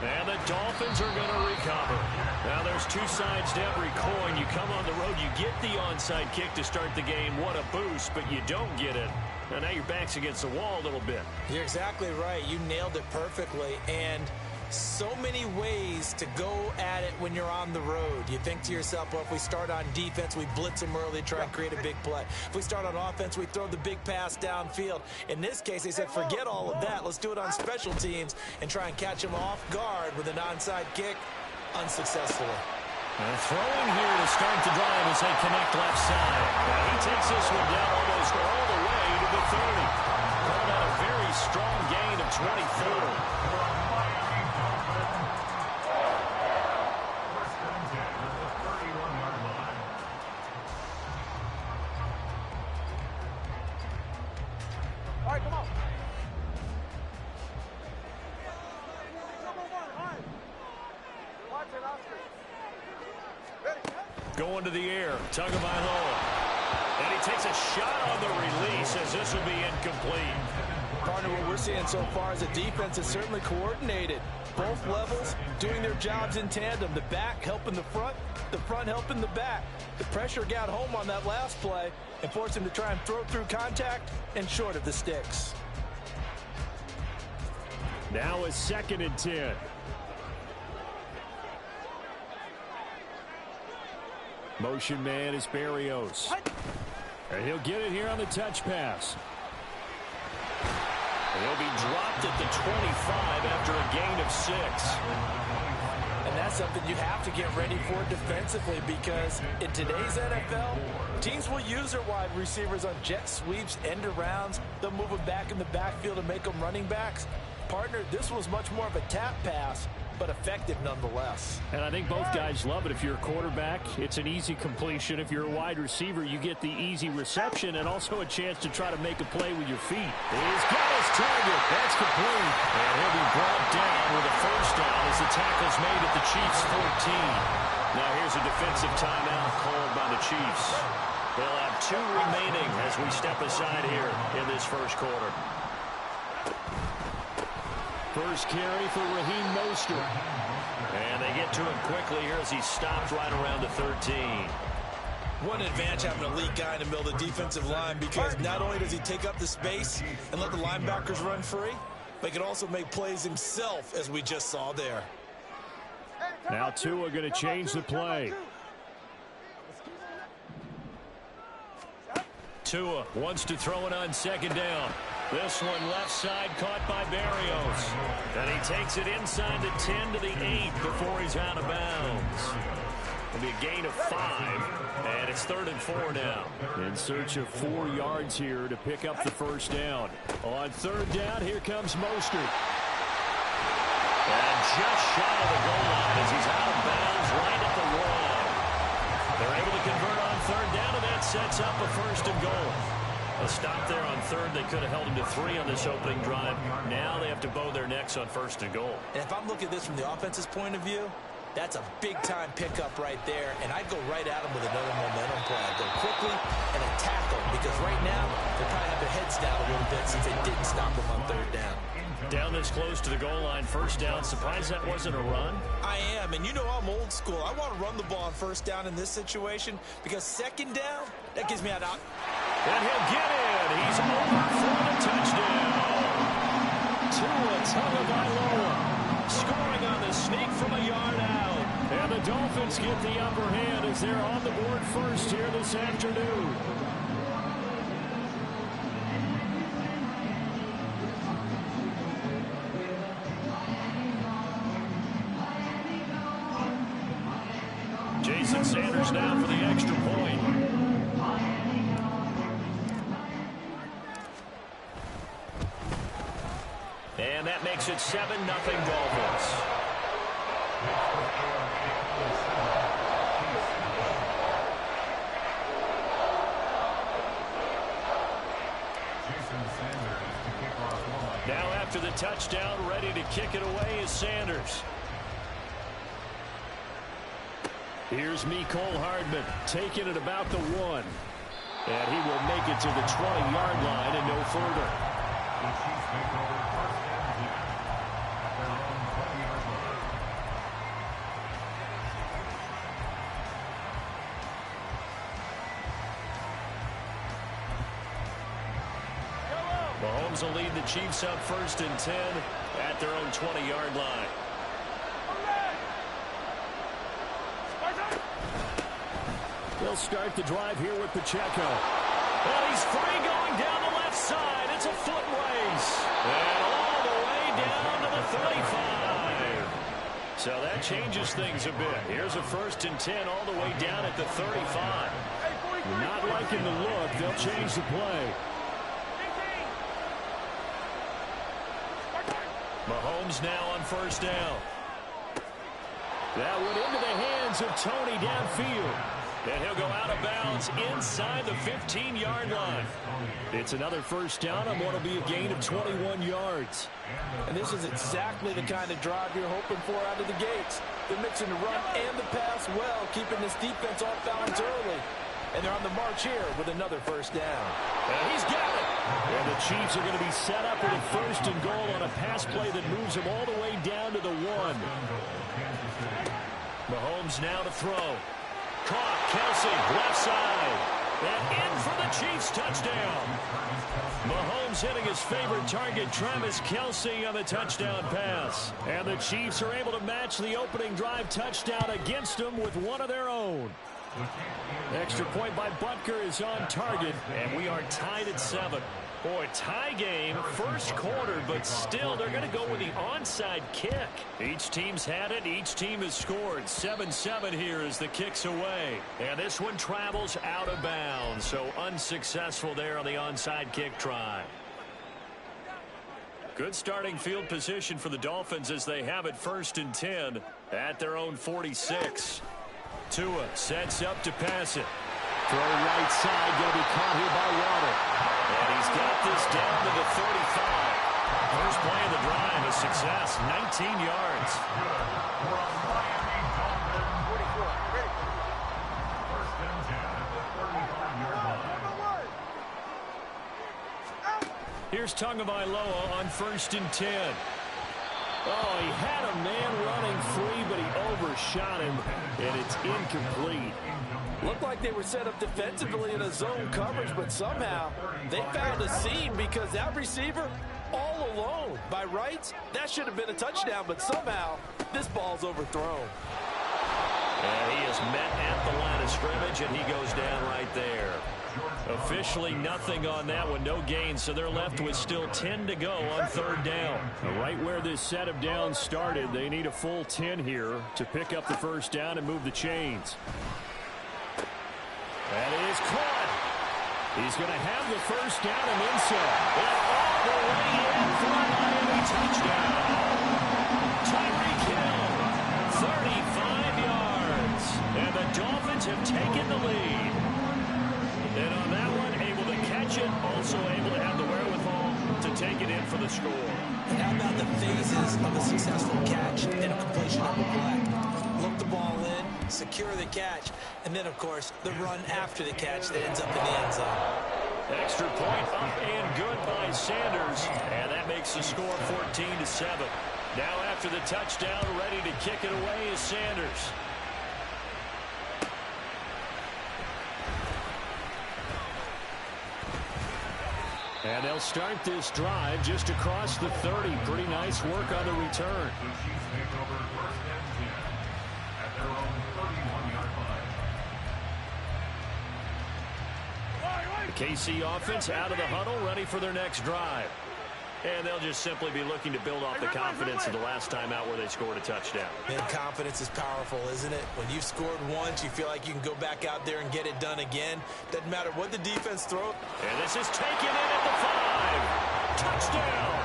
Speaker 1: And the Dolphins are going to recover. Now, there's two sides to every coin. You come on the road, you get the onside kick to start the game. What a boost, but you don't get it. And now your back's against the wall a little bit.
Speaker 2: You're exactly right. You nailed it perfectly. And so many ways to go at it when you're on the road. You think to yourself, well, if we start on defense, we blitz them early, try and create a big play. If we start on offense, we throw the big pass downfield. In this case, they said, forget all of that. Let's do it on special teams and try and catch them off guard with an onside kick unsuccessfully.
Speaker 1: Throwing here to start the drive as they connect left side. He takes this one down almost all the way to the 30. Called out a very strong gain of 24. Going to the air, Tagovailoa. And he takes a shot on the release as this will be incomplete.
Speaker 2: Partner, what we're seeing so far is a defense is certainly coordinated. Both levels doing their jobs in tandem. The back helping the front helping the back. The pressure got home on that last play and forced him to try and throw through contact and short of the sticks.
Speaker 5: Now a 2nd and 10. Motion man is Berrios. And he'll get it here on the touch pass.
Speaker 1: And he'll be dropped at the 25 after a gain of 6.
Speaker 2: And that's something you have to get ready for defensively, because in today's NFL, teams will use their wide receivers on jet sweeps, end arounds. They'll move them back in the backfield and make them running backs. Partner, this was much more of a tap pass. but effective nonetheless.
Speaker 5: And I think both guys love it. If you're a quarterback, it's an easy completion. If you're a wide receiver, you get the easy reception and also a chance to try to make a play with your feet. He's got his target. That's complete. And he'll be brought down with a first down as the tackle's made at the Chiefs' 14. Now here's a defensive timeout called by the Chiefs. They'll have 2 remaining as we step aside here in this first quarter. First carry for Raheem Mostert. And they get to him quickly here as he stopped right around the 13.
Speaker 2: One advantage having an elite guy in the middle of the defensive line, because not only does he take up the space and let the linebackers run free, but he can also make plays himself, as we just saw there.
Speaker 5: Now Tua going to change the play. Tua wants to throw it on second down. This one left side caught by Barrios. And he takes it inside the 10 to the 8 before he's out of bounds. It'll be a gain of 5, and it's 3rd and 4 now. In search of 4 yards here to pick up the first down. On 3rd down, here comes Mostert.
Speaker 1: And just shy of the goal line as he's out of bounds right at the 1. They're able to convert on 3rd down, and that sets up a 1st and goal. A stop there on 3rd. They could have held him to 3 on this opening drive. Now they have to bow their necks on 1st and goal.
Speaker 2: And if I'm looking at this from the offense's point of view, that's a big-time pickup right there, and I'd go right at him with another momentum play. I'd go quickly and attack him, because right now they probably have their heads down a little bit since they didn't stop him on 3rd down.
Speaker 1: Down this close to the goal line, 1st down. Surprised that wasn't a run?
Speaker 2: I am, and you know I'm old school. I want to run the ball on 1st down in this situation, because 2nd down, that gives me an out.
Speaker 1: And he'll get in. He's over for the touchdown.
Speaker 5: Tua Tagovailoa scoring on the sneak from a yard out. And the Dolphins get the upper hand as they're on the board first here this afternoon.
Speaker 1: Jason Sanders now for the extra point. And that makes it 7-0 Dolphins. Now after the touchdown, ready to kick it away is Sanders.
Speaker 5: Here's Mecole Hardman taking it about the 1. And he will make it to the 20-yard line and no further.
Speaker 4: The Chiefs take over 1st and 10 at their own 20-yard line.
Speaker 1: Mahomes will lead the Chiefs up 1st and 10 at their own 20-yard line.
Speaker 5: They'll start the drive here with Pacheco.
Speaker 1: And he's free going down the left side. It's a foot race. And all the way down to the 35. So that changes things a bit. Here's a 1st and 10 all the way down at the 35.
Speaker 5: Not liking the look. They'll change the play.
Speaker 1: Mahomes now on 1st down.
Speaker 5: That went into the hands of Tony downfield.
Speaker 1: And he'll go out of bounds inside the 15-yard line.
Speaker 5: It's another 1st down and what'll be a gain of 21 yards.
Speaker 2: And this is exactly the kind of drive you're hoping for out of the gates. They're mixing the run and the pass well, keeping this defense off balance early. And they're on the march here with another 1st down.
Speaker 1: And he's got it.
Speaker 5: And the Chiefs are going to be set up with a 1st and goal on a pass play that moves them all the way down to the 1.
Speaker 1: Mahomes now to throw. Caught, Kelsey, left side. And in for the Chiefs touchdown. Mahomes hitting his favorite target, Travis Kelsey, on the touchdown pass. And the Chiefs are able to match the opening drive touchdown against them with one of their own. Extra point by Butker is on target, and we are tied at 7. Boy, tie game, first quarter, but still they're going to go with the onside kick. Each team's had it. Each team has scored. 7-7 here as the kick's away. And this one travels out of bounds, so unsuccessful there on the onside kick try.
Speaker 5: Good starting field position for the Dolphins as they have it 1st and 10 at their own 46. Tua sets up to pass it. Throw right side, going to be caught here by Waddle. And he's got this down to the 35. First play of the drive, a success, 19 yards. Here's Tmrwchange on 1st and 10. Oh, he had a man running free, but he overshot him, and it's incomplete.
Speaker 2: Looked like they were set up defensively in a zone coverage, but somehow they found a seam because that receiver all alone. By rights, that should have been a touchdown, but somehow this ball's overthrown.
Speaker 5: And he is met at the line of scrimmage, and he goes down right there. Officially nothing on that one, no gain, so they're left with still 10 to go on 3rd down. Right where this set of downs started, they need a full 10 here to pick up the 1st down and move the chains. That is caught. He's going to have the 1st down and then some. And all the way in for a Miami touchdown. Tyreek Hill, 35 yards. And the Dolphins have taken the lead. And on that one, able to catch it, also able to have the wherewithal to take it in for the score.
Speaker 2: And how about the phases of a successful catch and a completion of a play? Look the ball in, secure the catch, and then, of course, the run after the catch that ends up in the end zone.
Speaker 5: Extra point up and good by Sanders. And that makes the score 14-7. Now after the touchdown, ready to kick it away is Sanders. And they'll start this drive just across the 30. Pretty nice work on the return. The KC offense out of the huddle, ready for their next drive. And they'll just simply be looking to build off the confidence of the last time out where they scored a touchdown.
Speaker 3: Man, confidence is powerful, isn't it? When you've scored once, you feel like you can go back out there and get it done again. Doesn't matter what the defense throws.
Speaker 5: And this is taken in at the 5. Touchdown!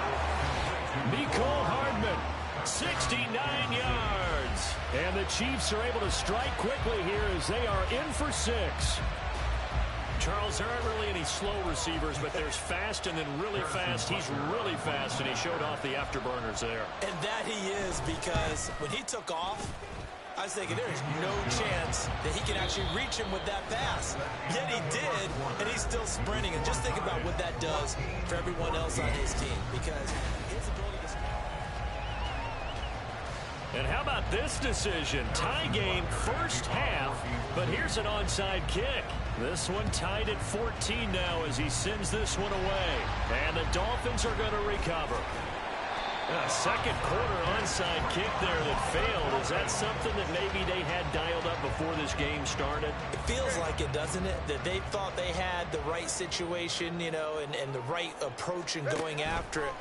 Speaker 5: Mecole Hardman, 69 yards. And the Chiefs are able to strike quickly here as they are in for 6. Charles, there aren't really any slow receivers, but there's fast and then really fast. He's really fast, and he showed off the afterburners there.
Speaker 3: And that he is, because when he took off, I was thinking there is no chance that he can actually reach him with that pass. Yet he did, and he's still sprinting. And just think about what that does for everyone else on his team, because his ability to sprint.
Speaker 5: And how about this decision? Tie game first half, but here's an onside kick. This one tied at 14 now as he sends this one away. And the Dolphins are going to recover. A second quarter onside kick there that failed. Is that something that maybe they had dialed up before this game started?
Speaker 3: It feels like it, doesn't it? That they thought they had the right situation, you know, and the right approach in going after it.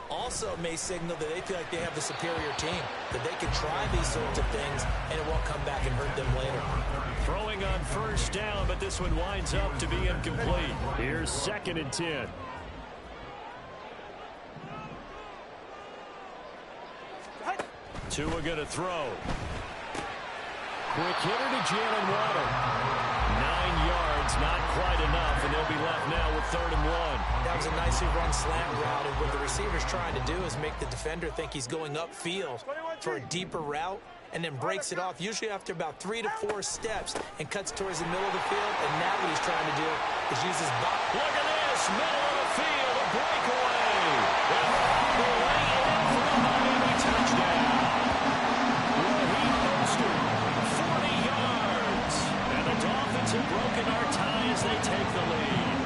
Speaker 3: Also may signal that they feel like they have the superior team, that they can try these sorts of things and it won't come back and hurt them later.
Speaker 5: Throwing on first down, but this one winds up to be incomplete. Here's 2nd and 10. Tua going to throw. Quick hitter to Jalen Waddle. 9 yards, not quite enough, and they'll be left now with 3rd and 1.
Speaker 3: That was a nicely run slant route, and what the receiver's trying to do is make the defender think he's going upfield for a deeper route, and then breaks it off, usually after about 3 to 4 steps, and cuts towards the middle of the field, and now what he's trying to do is use his body.
Speaker 5: Look at this, middle of the field, a breakaway. And all the way in for a Miami touchdown. Raheem Mostert, 40 yards. And the Dolphins have broken our tie as they take the lead.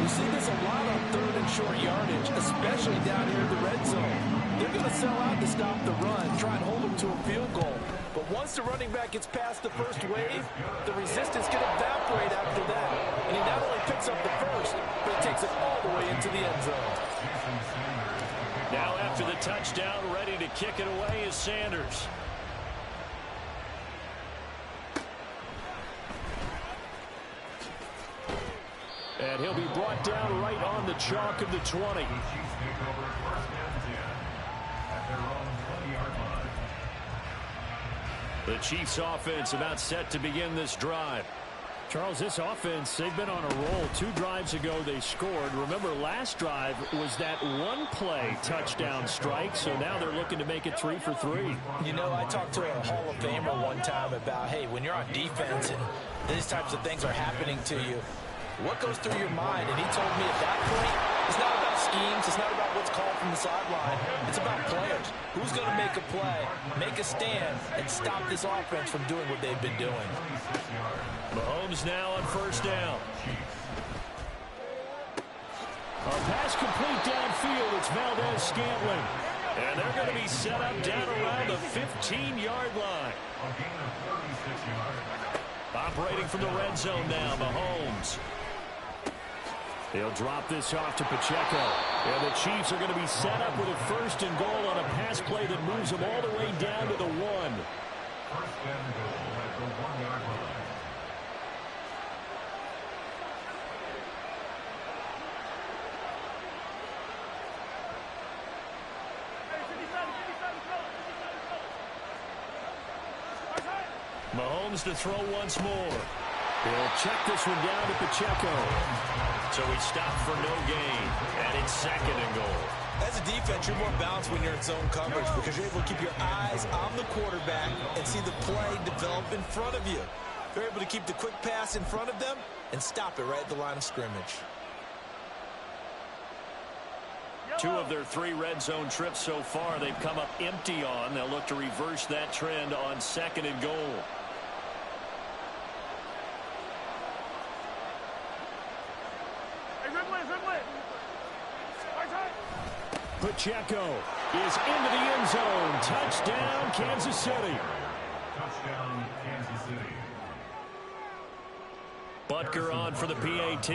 Speaker 2: We see this a lot on 3rd and short yardage, especially down here in the red zone. They're going to sell out to stop the run, try and hold them to a field goal. But once the running back gets past the first wave, the resistance can evaporate after that. And he not only picks up the first, but he takes it all the way into the end zone.
Speaker 5: Now after the touchdown, ready to kick it away is Sanders. And he'll be brought down right on the chalk of the 20. The Chiefs offense about set to begin this drive. Charles, this offense, they've been on a roll. 2 drives ago they scored. Remember, last drive was that one-play touchdown strike, so now they're looking to make it 3 for 3.
Speaker 2: You know, I talked to a Hall of Famer one time about, hey, when you're on defense and these types of things are happening to you, what goes through your mind? And he told me at that point, it's not about schemes. It's not about what's called from the sideline. It's about players. Who's going to make a play, make a stand, and stop this offense from doing what they've been doing.
Speaker 5: Mahomes now on first down. A pass complete downfield. It's Valdez-Scantling. And they're going to be set up down around the 15-yard line. Operating from the red zone now, Mahomes. He'll drop this off to Pacheco. And the Chiefs are going to be set up with a first and goal on a pass play that moves them all the way down to the 1.
Speaker 4: First and goal at the 1-yard line.
Speaker 5: Mahomes to throw once more. He'll check this one down to Pacheco. So he stopped for no gain, and it's second and goal.
Speaker 3: As a defense, you're more balanced when you're in zone coverage because you're able to keep your eyes on the quarterback and see the play develop in front of you. You're able to keep the quick pass in front of them and stop it right at the line of scrimmage.
Speaker 5: 2 of their 3 red zone trips so far they've come up empty on. They'll look to reverse that trend on second and goal. Pacheco is into the end zone. Touchdown, Kansas City.
Speaker 4: Touchdown, Kansas City.
Speaker 5: Butker on for the PAT.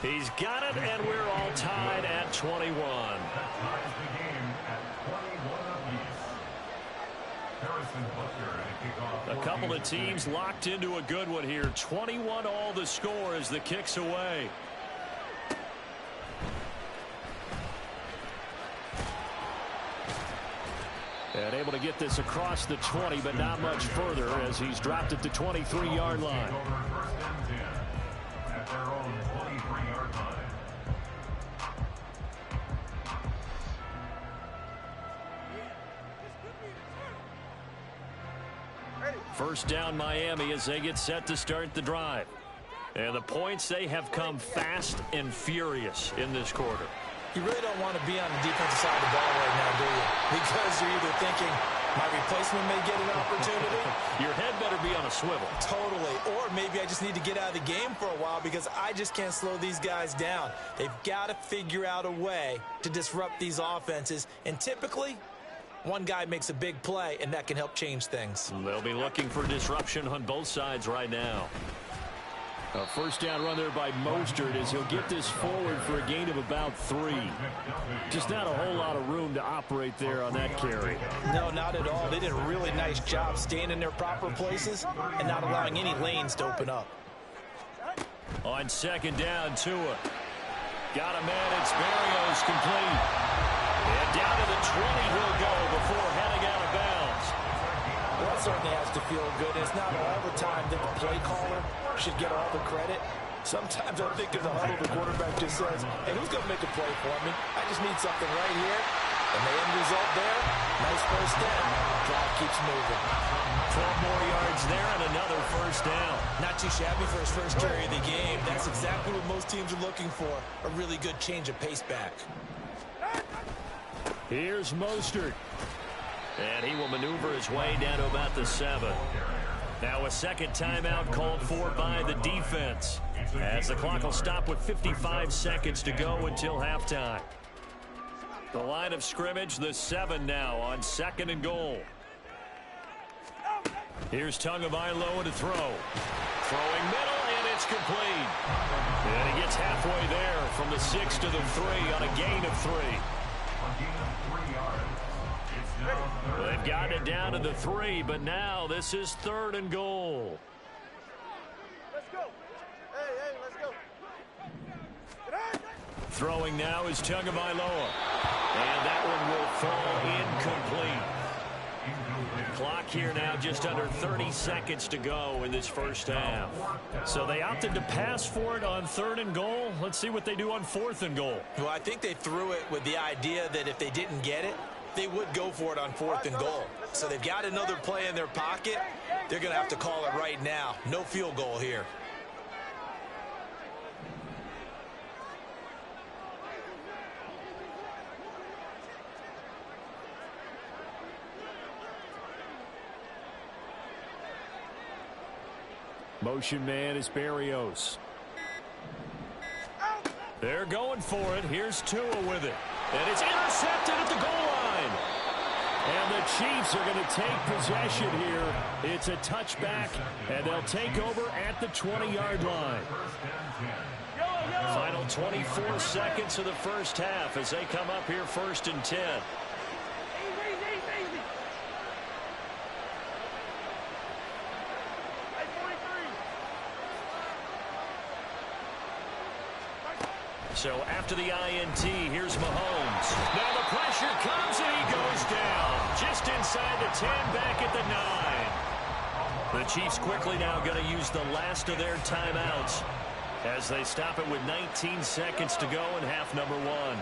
Speaker 5: He's got it, and we're all tied at 21.
Speaker 4: That ties the game at 21 apiece. Harrison Butker and a kickoff.
Speaker 5: A couple of teams locked into a good one here. 21 all the score as the kick's away. And able to get this across the 20, but not much further as he's dropped it to 23-yard line.
Speaker 4: First and 10 at their own 23-yard line.
Speaker 5: First down Miami as they get set to start the drive. And the points, they have come fast and furious in this quarter.
Speaker 2: You really don't want to be on the defensive side of the ball right now, do you? Because you're either thinking, my replacement may get an opportunity.
Speaker 5: Your head better be on a swivel.
Speaker 3: Totally. Or maybe I just need to get out of the game for a while because I just can't slow these guys down. They've got to figure out a way to disrupt these offenses. And typically, one guy makes a big play, and that can help change things.
Speaker 5: They'll be looking for disruption on both sides right now. A first down run there by Mostert as he'll get this forward for a gain of about 3. Just not a whole lot of room to operate there on that carry.
Speaker 2: No, not at all. They did a really nice job staying in their proper places and not allowing any lanes to open up.
Speaker 5: On second down, Tua. Got a man, it's Berrios complete. And down to the 20 he'll go before heading out of bounds.
Speaker 2: Well, that certainly has to feel good. It's not all the time that the play caller should get all the credit. Sometimes I think in the huddle, the quarterback just says, hey, who's going to make a play for me? I just need something right here. And the end result there, nice first down. Drive keeps moving.
Speaker 5: 12 more yards there and another first down.
Speaker 3: Not too shabby for his first carry of the game. That's exactly what most teams are looking for, a really good change of pace back.
Speaker 5: Here's Mostert. And he will maneuver his way down to about the 7. Now a second timeout called for by the defense, as the clock will stop with 55 seconds to go until halftime. The line of scrimmage, the 7 now on second and goal. Here's Tagovailoa to throw. Throwing middle, and it's complete. And he gets halfway there from the 6 to the 3 on a gain of 3.
Speaker 4: On gain of 3 yards, it's
Speaker 1: They've gotten it down to the 3, but now this is 3rd and goal.
Speaker 6: Let's go. Hey, let's go.
Speaker 1: Throwing now is Tmrwchange. And that one will fall incomplete. Clock here now just under 30 seconds to go in this first half. So they opted to pass for it on 3rd and goal. Let's see what they do on 4th and goal.
Speaker 2: Well, I think they threw it with the idea that if they didn't get it, they would go for it on 4th and goal. So they've got another play in their pocket. They're going to have to call it right now. No field goal here.
Speaker 1: Motion man is Barrios. They're going for it. Here's Tua with it. And it's intercepted at the goal line. And the Chiefs are going to take possession here. It's a touchback, and they'll take over at the 20-yard line. Final 24 seconds of the first half as they come up here 1st and 10. So after the INT, here's Mahomes. Now the pressure comes and he goes down. Just inside the 10, back at the 9. The Chiefs quickly now going to use the last of their timeouts as they stop it with 19 seconds to go in half number 1.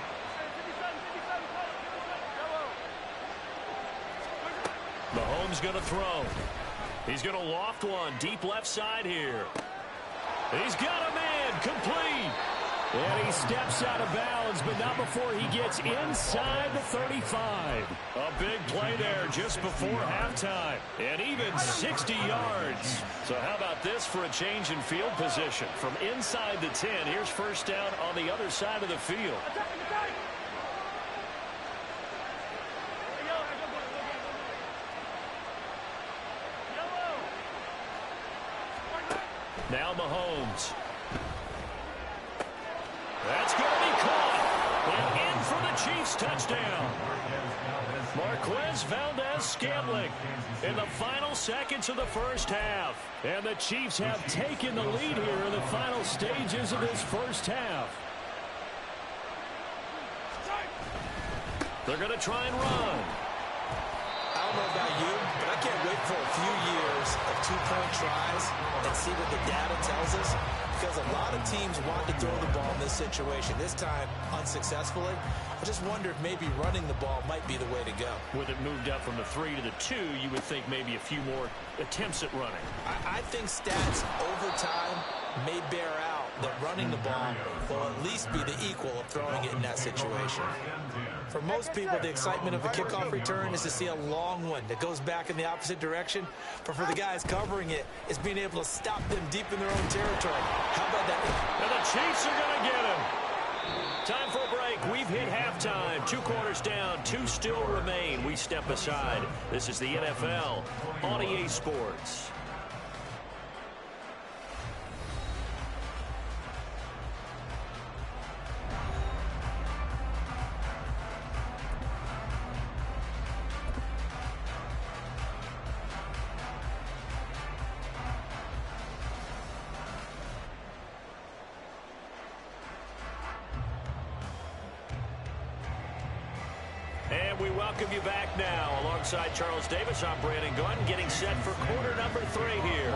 Speaker 1: Mahomes going to throw. He's going to loft one deep left side here. He's got a man complete. And he steps out of bounds, but not before he gets inside the 35. A big play there just before halftime. And even 60 yards. So how about this for a change in field position? From inside the 10, here's first down on the other side of the field. Now Mahomes. That's going to be caught. And in for the Chiefs touchdown. Marquez Valdez-Scantling in the final seconds of the first half. And the Chiefs have taken the lead here in the final stages of this first half. They're going to try and run.
Speaker 2: I don't know about you, but I can't wait for a few years of two-point tries and see what the data tells us. Because a lot of teams want to throw the ball in this situation. This time, unsuccessfully. I just wonder if maybe running the ball might be the way to go.
Speaker 1: With it moved up from the 3 to the 2, you would think maybe a few more attempts at running.
Speaker 2: I think stats over time may bear out that running the ball will at least be the equal of throwing it in that situation. For most people, the excitement of a kickoff return is to see a long one that goes back in the opposite direction. But for the guys covering it, it's being able to stop them deep in their own territory. How about that?
Speaker 1: And the Chiefs are going to get him. Time for a break. We've hit halftime. 2 quarters down. 2 still remain. We step aside. This is the NFL on EA Sports. And we welcome you back now. Alongside Charles Davis, I'm Brandon Gunn, getting set for quarter number 3 here.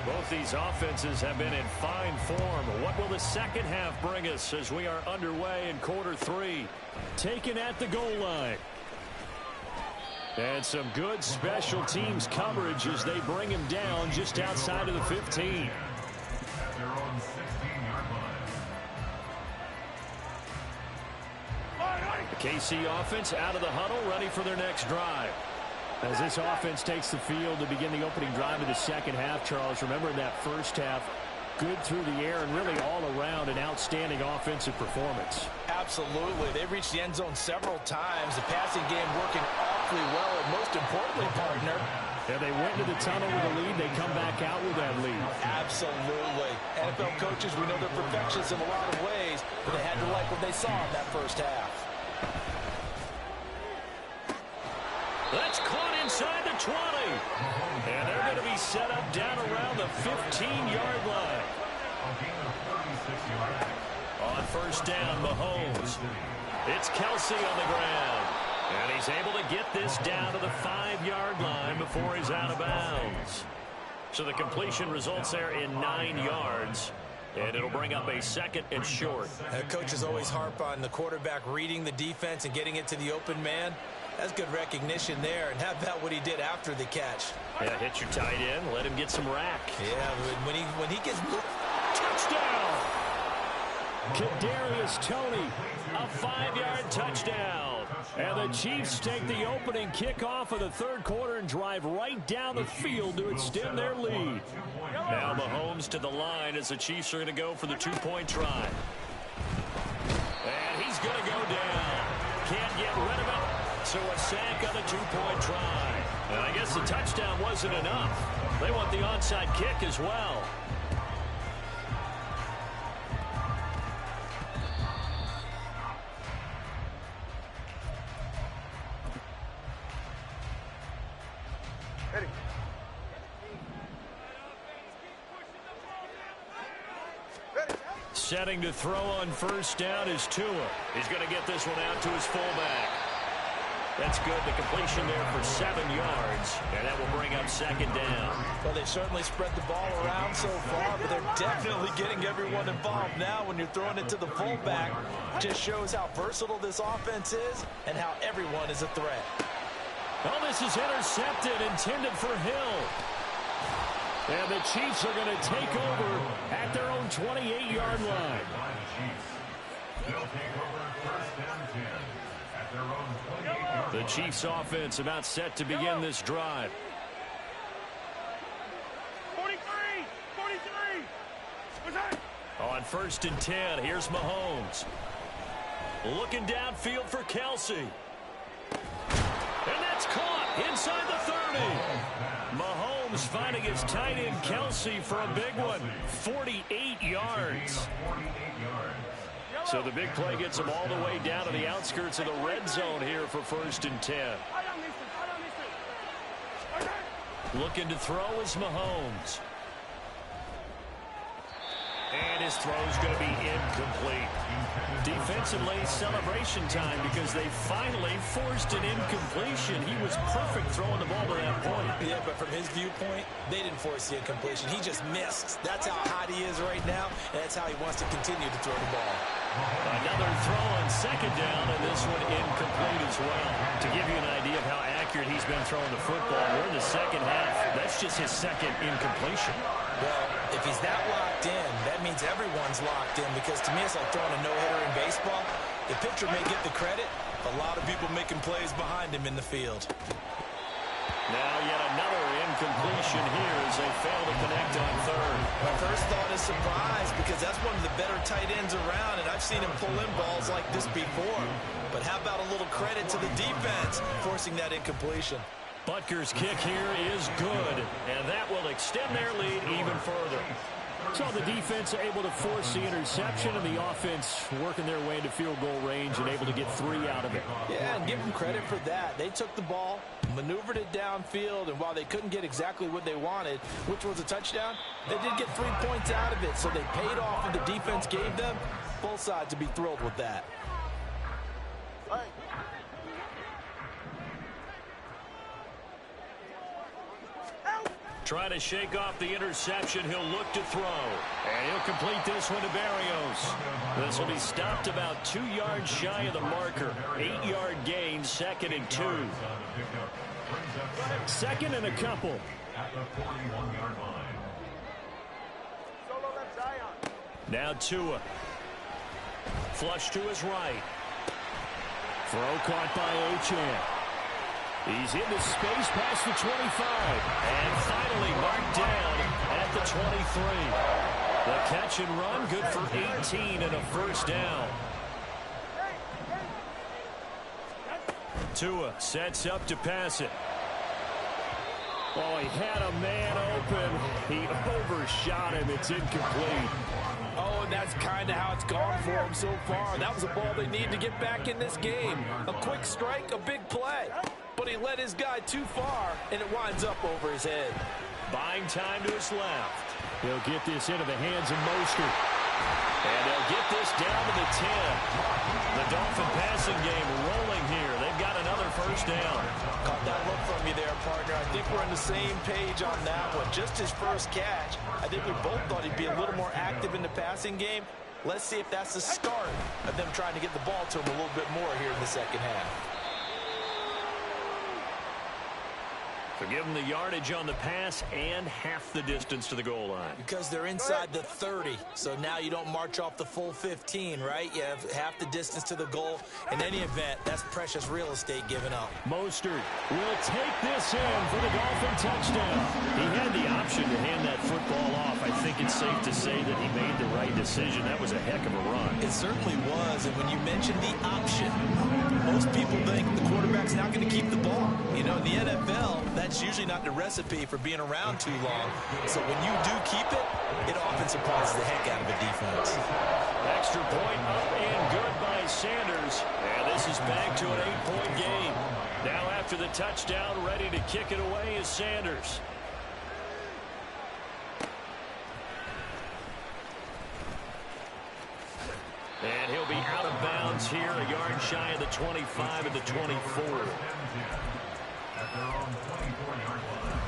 Speaker 1: Both these offenses have been in fine form. What will the second half bring us as we are underway in quarter 3? Taken at the goal line. And some good special teams coverage as they bring him down just outside of the 15.
Speaker 4: They're on 16-yard line.
Speaker 1: The KC offense out of the huddle, ready for their next drive. As this offense takes the field to begin the opening drive of the second half, Charles, remember in that first half, good through the air and really all around an outstanding offensive performance.
Speaker 2: Absolutely. They reached the end zone several times. The passing game working awfully well. And most importantly, partner,
Speaker 5: And they went into the tunnel with a lead. They come back out with that lead.
Speaker 2: Absolutely. NFL coaches, we know they're perfectionists in a lot of ways, but they had to like what they saw in that first half.
Speaker 1: That's caught inside the 20. And they're going to be set up down around the 15-yard line. On first down, Mahomes. It's Kelsey on the ground. And he's able to get this down to the 5-yard line before he's out of bounds. So the completion results there in 9 yards. And it'll bring up a second and short.
Speaker 2: Coaches always harp on the quarterback reading the defense and getting it to the open man. That's good recognition there. And how about what he did after the catch?
Speaker 1: Yeah, hit your tight end. Let him get some rack.
Speaker 2: Yeah, when he gets...
Speaker 5: Touchdown! Kadarius Toney, a 5-yard touchdown. And the Chiefs take the opening kickoff of the third quarter and drive right down the field to extend their lead.
Speaker 1: Now Mahomes to the line as the Chiefs are going to go for the 2-point try. And he's going to go down. Can't get rid of it. So a sack on the 2-point try. And I guess the touchdown wasn't enough. They want the onside kick as well. Setting to throw on first down is Tua. He's going to get this one out to his fullback. That's good. The completion there for 7 yards, and that will bring up second down.
Speaker 2: Well, they certainly spread the ball around so far, but they're definitely getting everyone involved now when you're throwing it to the fullback. Just shows how versatile this offense is and how everyone is a threat.
Speaker 5: Oh, this is intercepted, intended for Hill. And the Chiefs are going to take over at their own 28-yard line.
Speaker 1: The Chiefs offense about set to begin this drive.
Speaker 6: 43!
Speaker 1: On first and 10, here's Mahomes. Looking downfield for Kelsey. And that's caught inside the 30. Mahomes finding his tight end Kelsey for a big one. 48 yards. So the big play gets him all the way down to the outskirts of the red zone here for first and 10. Looking to throw is Mahomes. And his throw's going to be incomplete. Defensively, celebration time because they finally forced an incompletion. He was perfect throwing the ball to that point.
Speaker 2: Yeah, but from his viewpoint, they didn't force the incompletion. He just missed. That's how hot he is right now, and that's how he wants to continue to throw the ball.
Speaker 1: Another throw on second down, and this one incomplete as well. To give you an idea of how accurate he's been throwing the football, we're in the second half. That's just his second incompletion.
Speaker 2: Well, if he's that locked in, that means everyone's locked in, because to me it's like throwing a no-hitter in baseball. The pitcher may get the credit, but a lot of people making plays behind him in the field.
Speaker 1: Now yet another incompletion here as they fail to connect on third.
Speaker 2: My first thought is surprise, because that's one of the better tight ends around, and I've seen him pull in balls like this before. But how about a little credit to the defense forcing that incompletion?
Speaker 1: Butker's kick here is good, and that will extend their lead even further.
Speaker 5: So the defense able to force the interception, and the offense working their way into field goal range and able to get 3 out of it.
Speaker 2: Yeah, and give them credit for that. They took the ball, maneuvered it downfield, and while they couldn't get exactly what they wanted, which was a touchdown, they did get 3 points out of it, so they paid off what the defense gave them. Both sides to be thrilled with that.
Speaker 1: Trying to shake off the interception. He'll look to throw. And he'll complete this one to Barrios. This will be stopped about 2 yards shy of the marker. 8-yard gain, second and 2.
Speaker 5: Second and a couple.
Speaker 1: Now Tua. Flush to his right.
Speaker 5: Throw caught by Achane. He's into space past the 25.
Speaker 1: And finally marked down at the 23. The catch and run, good for 18 and a first down. Tua sets up to pass it.
Speaker 5: Oh, he had a man open. He overshot him. It's incomplete.
Speaker 2: Oh, and that's kind of how it's gone for him so far. That was a ball they need to get back in this game. A quick strike, a big play. But he led his guy too far, and it winds up over his head.
Speaker 1: Buying time to his left.
Speaker 5: He'll get this into the hands of Mostert.
Speaker 1: And they'll get this down to the 10. The Dolphin passing game rolling here. They've got another first down.
Speaker 2: Caught that look from you there, partner. I think we're on the same page on that one. Just his first catch. I think we both thought he'd be a little more active in the passing game. Let's see if that's the start of them trying to get the ball to him a little bit more here in the second half.
Speaker 1: So give them the yardage on the pass and half the distance to the goal line.
Speaker 2: Because they're inside the 30, so now you don't march off the full 15, right? You have half the distance to the goal. In any event, that's precious real estate given up.
Speaker 5: Mostert will take this in for the Dolphin touchdown.
Speaker 1: He had the option to hand that football off. I think it's safe to say that he made the right decision. That was a heck of a run.
Speaker 2: It certainly was, and when you mentioned the option, most people think the quarterback's not going to keep the ball. You know, in the NFL, that's usually not the recipe for being around too long. So when you do keep it, it often surprises the heck out of a defense.
Speaker 1: Extra point up and good by Sanders. And this is back to an 8-point game. Now after the touchdown, ready to kick it away is Sanders. And he'll be out of bounds here, a yard shy of the 25 at the 24.
Speaker 4: At their own 24-yard line.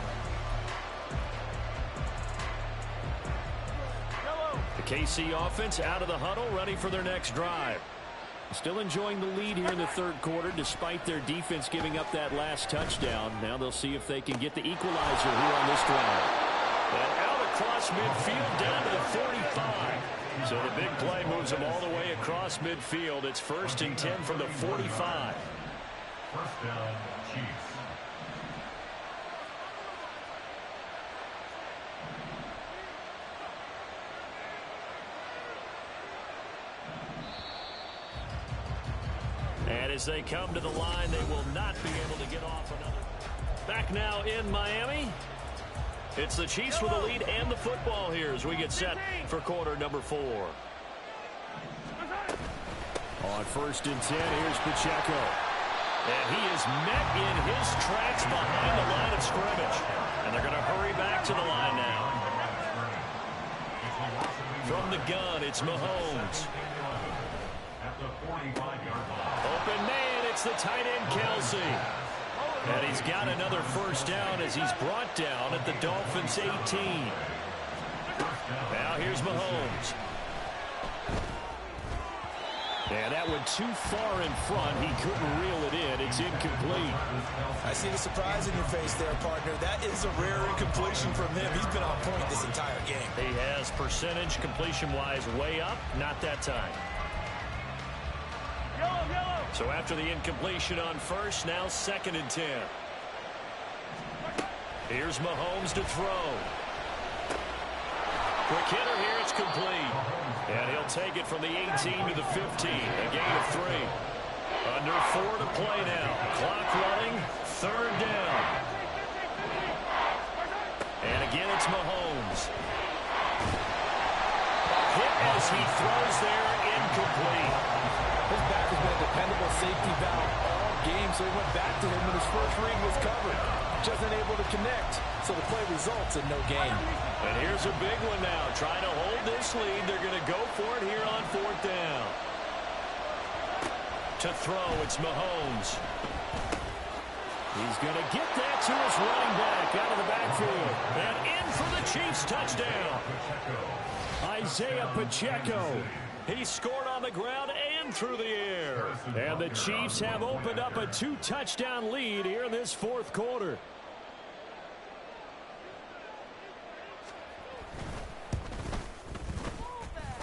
Speaker 1: The KC offense out of the huddle, ready for their next drive.
Speaker 5: Still enjoying the lead here in the third quarter, despite their defense giving up that last touchdown. Now they'll see if they can get the equalizer here on this drive.
Speaker 1: And out across midfield down to the 45. So the big play moves them all the way across midfield. It's 1st and 10 from the 45.
Speaker 4: First down, Chiefs.
Speaker 1: And as they come to the line, they will not be able to get off another. Back now in Miami. It's the Chiefs with the lead and the football here as we get set for quarter number 4.
Speaker 5: On 1st and 10, here's Pacheco.
Speaker 1: And he is met in his tracks behind the line of scrimmage. And they're going to hurry back to the line now. From the gun, it's Mahomes.
Speaker 4: At the 45-yard line.
Speaker 1: Open man, it's the tight end, Kelsey. And he's got another first down as he's brought down at the Dolphins' 18. Now here's Mahomes. And that went too far in front. He couldn't reel it in. It's incomplete.
Speaker 2: I see the surprise in your face there, partner. That is a rare incompletion from him. He's been on point this entire game.
Speaker 1: He has percentage completion-wise way up. Not that time. So after the incompletion on first, now 2nd and 10. Here's Mahomes to throw. Quick hitter here, it's complete. And he'll take it from the 18 to the 15, a gain of 3. Under 4 to play now. Clock running, 3rd down. And again, it's Mahomes. Hit as he throws there, incomplete.
Speaker 2: His back has been a dependable safety valve all game, so he went back to him when his first read was covered. Just unable to connect, so the play results in no gain.
Speaker 1: And here's a big one now. Trying to hold this lead. They're going to go for it here on 4th down. To throw, it's Mahomes.
Speaker 5: He's going to get that to his running back out of the backfield.
Speaker 1: And in for the Chiefs touchdown.
Speaker 5: Isaiah Pacheco.
Speaker 1: He scored on the ground and through the air.
Speaker 5: And the Chiefs have opened up a 2-touchdown lead here in this 4th quarter.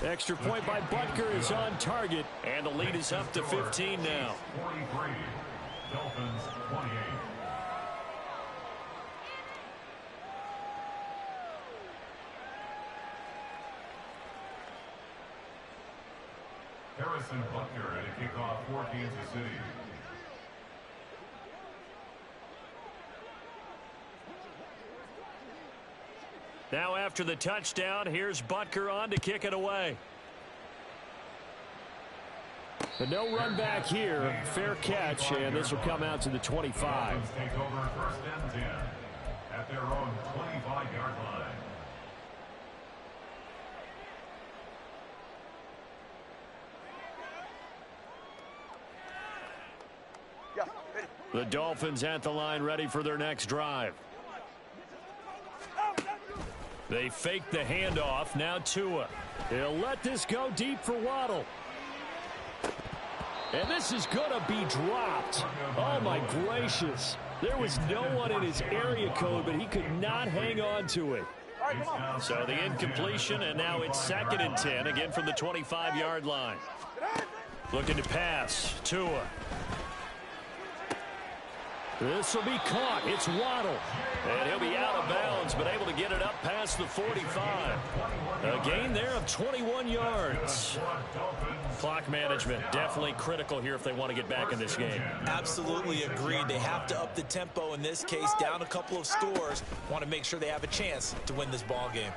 Speaker 5: Extra point by Butker is on target.
Speaker 1: And the lead is up to 15 now.
Speaker 4: 43. Dolphins 28. Harrison Butker at a kickoff for Kansas City.
Speaker 5: Now after the touchdown, here's Butker on to kick it away. But no run back here. Fair catch, and this will come out to the 25.
Speaker 4: Take over first and 10 at their own 25-yard line.
Speaker 5: The Dolphins at the line ready for their next drive. They fake the handoff. Now Tua. He'll let this go deep for Waddle. And this is going to be dropped. Oh, my gracious. There was no one in his area code, but he could not hang on to it. So the incompletion, and now it's 2nd and 10, again from the 25-yard line. Looking to pass. Tua. This will be caught. It's Waddle. And he'll be out of bounds, but able to get it up past the 45. A gain there of 21 yards. Clock management definitely critical here if they want to get back in this game.
Speaker 2: Absolutely agreed. They have to up the tempo in this case, down a couple of scores. Want to make sure they have a chance to win this ball game.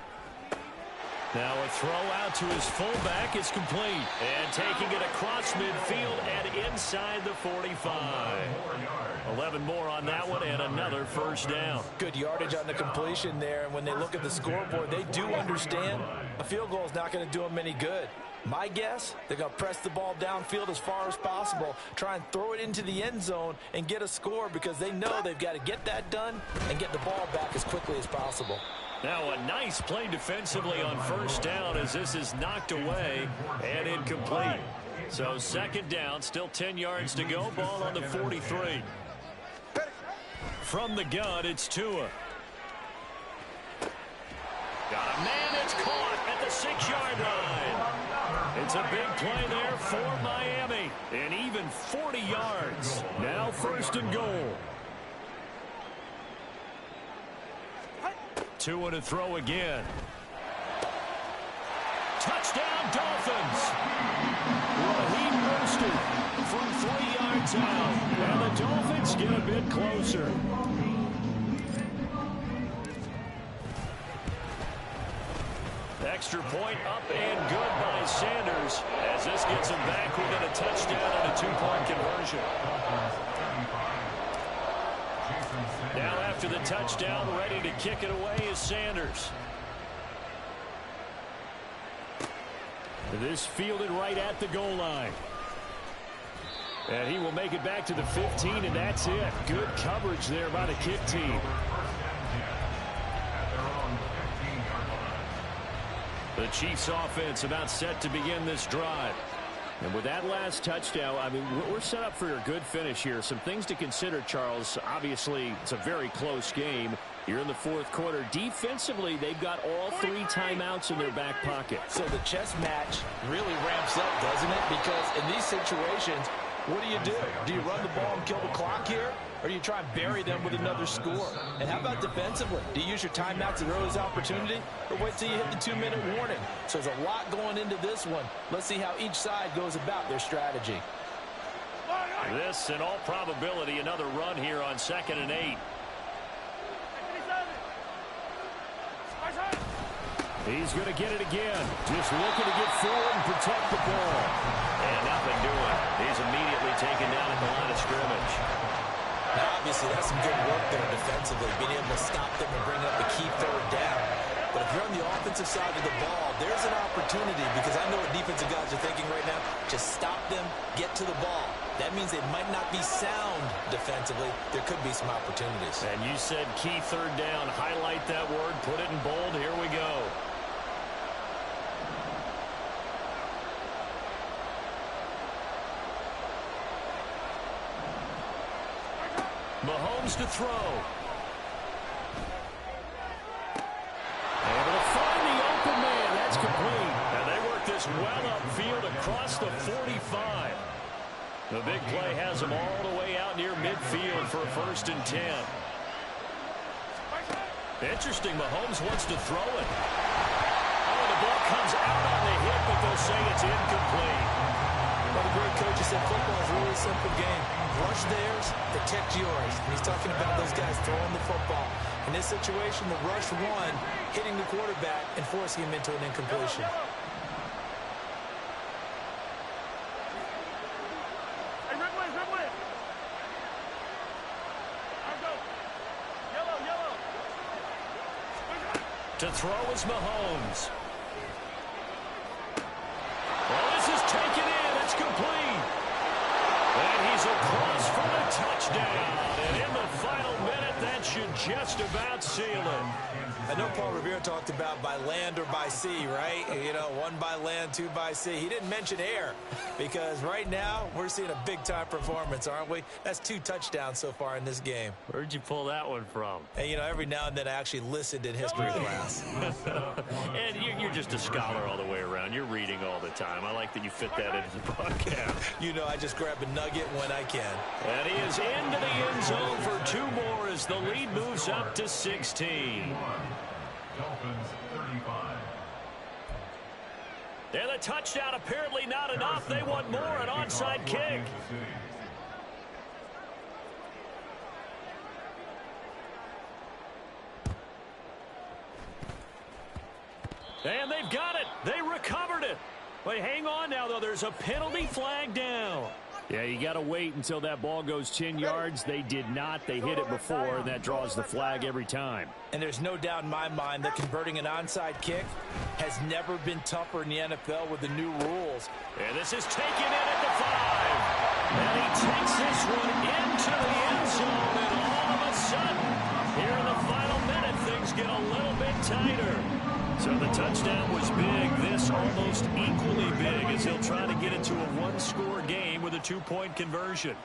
Speaker 5: Now a throw out to his fullback is complete. And taking it across midfield and inside the 45. 11 more on that one and another first down.
Speaker 2: Good yardage on the completion there. And when they look at the scoreboard, they do understand a field goal is not going to do them any good. My guess, they're going to press the ball downfield as far as possible, try and throw it into the end zone and get a score because they know they've got to get that done and get the ball back as quickly as possible.
Speaker 5: Now a nice play defensively on first down as this is knocked away and incomplete. So 2nd down, still 10 yards to go, ball on the 43. From the gun, it's Tua. Got a man, it's caught at the 6-yard line. It's a big play there for Miami. And even 40 yards. Now 1st and goal. Tua to throw again. Touchdown, Dolphins. Raheem Mostert from 3 yards out. And the Dolphins get a bit closer. Extra point up and good by Sanders as this gets him back within a touchdown and a 2-point conversion. Now after the touchdown, ready to kick it away is Sanders. This fielded right at the goal line. And he will make it back to the 15, and that's it. Good coverage there by the kick team. The Chiefs offense about set to begin this drive. And with that last touchdown, I mean, we're set up for a good finish here. Some things to consider, Charles. Obviously, it's a very close game. Here in the 4th quarter, defensively, they've got all 3 timeouts in their back pocket.
Speaker 2: So the chess match really ramps up, doesn't it? Because in these situations, what do? Do you run the ball and kill the clock here? Or do you try and bury them with another score? And how about defensively? Do you use your timeout to throw this opportunity? Or wait till you hit the 2-minute warning? So there's a lot going into this one. Let's see how each side goes about their strategy.
Speaker 5: This, in all probability, another run here on 2nd and 8. He's going to get it again. Just looking to get forward and protect the ball. And nothing doing. He's immediately taken down at the line of scrimmage.
Speaker 2: Now, obviously, that's some good work there defensively, being able to stop them and bring up a key 3rd down. But if you're on the offensive side of the ball, there's an opportunity because I know what defensive guys are thinking right now. Just stop them, get to the ball. That means they might not be sound defensively. There could be some opportunities.
Speaker 5: And you said key 3rd down. Highlight that word. Put it in bold. Here we go. Mahomes to throw. Able to find the open man. That's complete. And they work this well upfield across the 45. The big play has them all the way out near midfield for a 1st and 10. Interesting. Mahomes wants to throw it. Oh, the ball comes out on the hit, but they'll say it's incomplete.
Speaker 2: Well, the great coach said football is really a simple game. Rush theirs, protect yours. And he's talking about those guys throwing the football. In this situation, the rush one, hitting the quarterback and forcing him into an incompletion.
Speaker 1: To throw is Mahomes. Well, this is taken in. It's complete. And he's across for the touchdown. And in the final minute, that should just about seal it.
Speaker 2: I know Paul Revere talked about by land or by sea, right? You know, one by land, two by sea. He didn't mention air because right now we're seeing a big-time performance, aren't we? That's 2 touchdowns so far in this game.
Speaker 1: Where'd you pull that one from?
Speaker 2: And, you know, every now and then I actually listened in history class.
Speaker 1: And you're just a scholar all the way around. You're reading all the time. I like that you fit that into the broadcast.
Speaker 2: You know, I just grab a nugget when I can.
Speaker 1: And he is into the end zone for 2 more as the lead moves up to 16.
Speaker 4: Dolphins 35.
Speaker 1: And the touchdown apparently not enough. They want more, an onside kick. And they've got it. They recovered it. But hang on now, though. There's a penalty flag down. Yeah, you got to wait until that ball goes 10 yards. They did not. They hit it before, and that draws the flag every time.
Speaker 2: And there's no doubt in my mind that converting an onside kick has never been tougher in the NFL with the new rules.
Speaker 1: And this is taken in at the 5. And he takes this one into the end zone, and all of a sudden, here in the final minute, things get a little bit tighter. So the touchdown was big. This almost equally big as he'll try to get into a 1-score game with a 2-point conversion.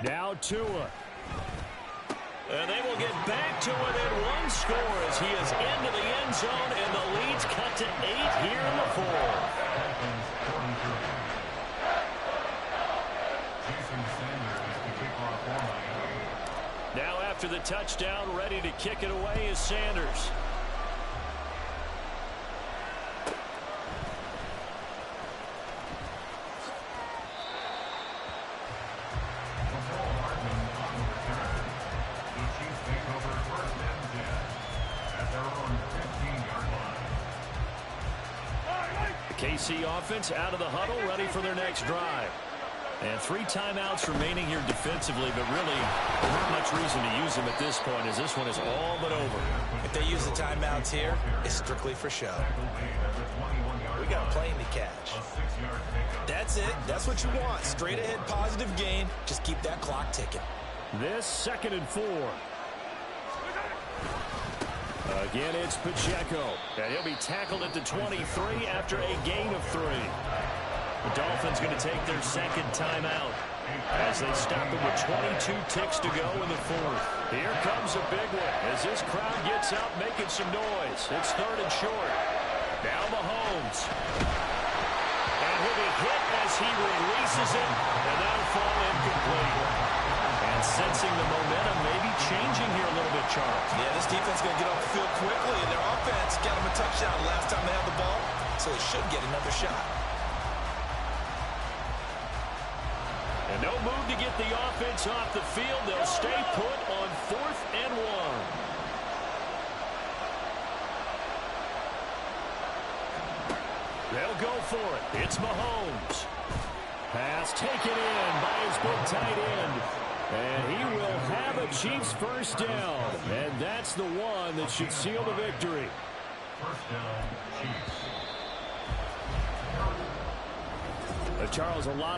Speaker 1: Now Tua. And they will get back to within 1 score as he is into the end zone, and the lead's cut to 8 here in the 4th. Now after the touchdown, ready to kick it away is Sanders. The KC offense out of the huddle, ready for their next drive. And 3 timeouts remaining here defensively, but really not much reason to use them at this point as this one is all but over.
Speaker 2: If they use the timeouts here, it's strictly for show. We got a plane to catch. That's it. That's what you want. Straight ahead positive gain. Just keep that clock ticking.
Speaker 5: This 2nd and 4. Again, it's Pacheco.
Speaker 1: And he'll be tackled at the 23 after a gain of 3. The Dolphins going to take their 2nd timeout as they stop them with 22 ticks to go in the 4th. Here comes a big one as this crowd gets out making some noise. It's 3rd and short. Now Mahomes. And he'll be hit as he releases it, and that'll fall incomplete. And sensing the momentum maybe changing here a little bit, Charles.
Speaker 2: Yeah, this defense going to get off the field quickly, and their offense got them a touchdown last time they had the ball, so they should get another shot.
Speaker 1: And no move to get the offense off the field. They'll stay put on 4th and 1. They'll go for it. It's Mahomes. Pass taken in by his big tight end. And he will have a Chiefs first down. And that's the one that should seal the victory.
Speaker 4: First down, Chiefs.
Speaker 5: Charles, a lot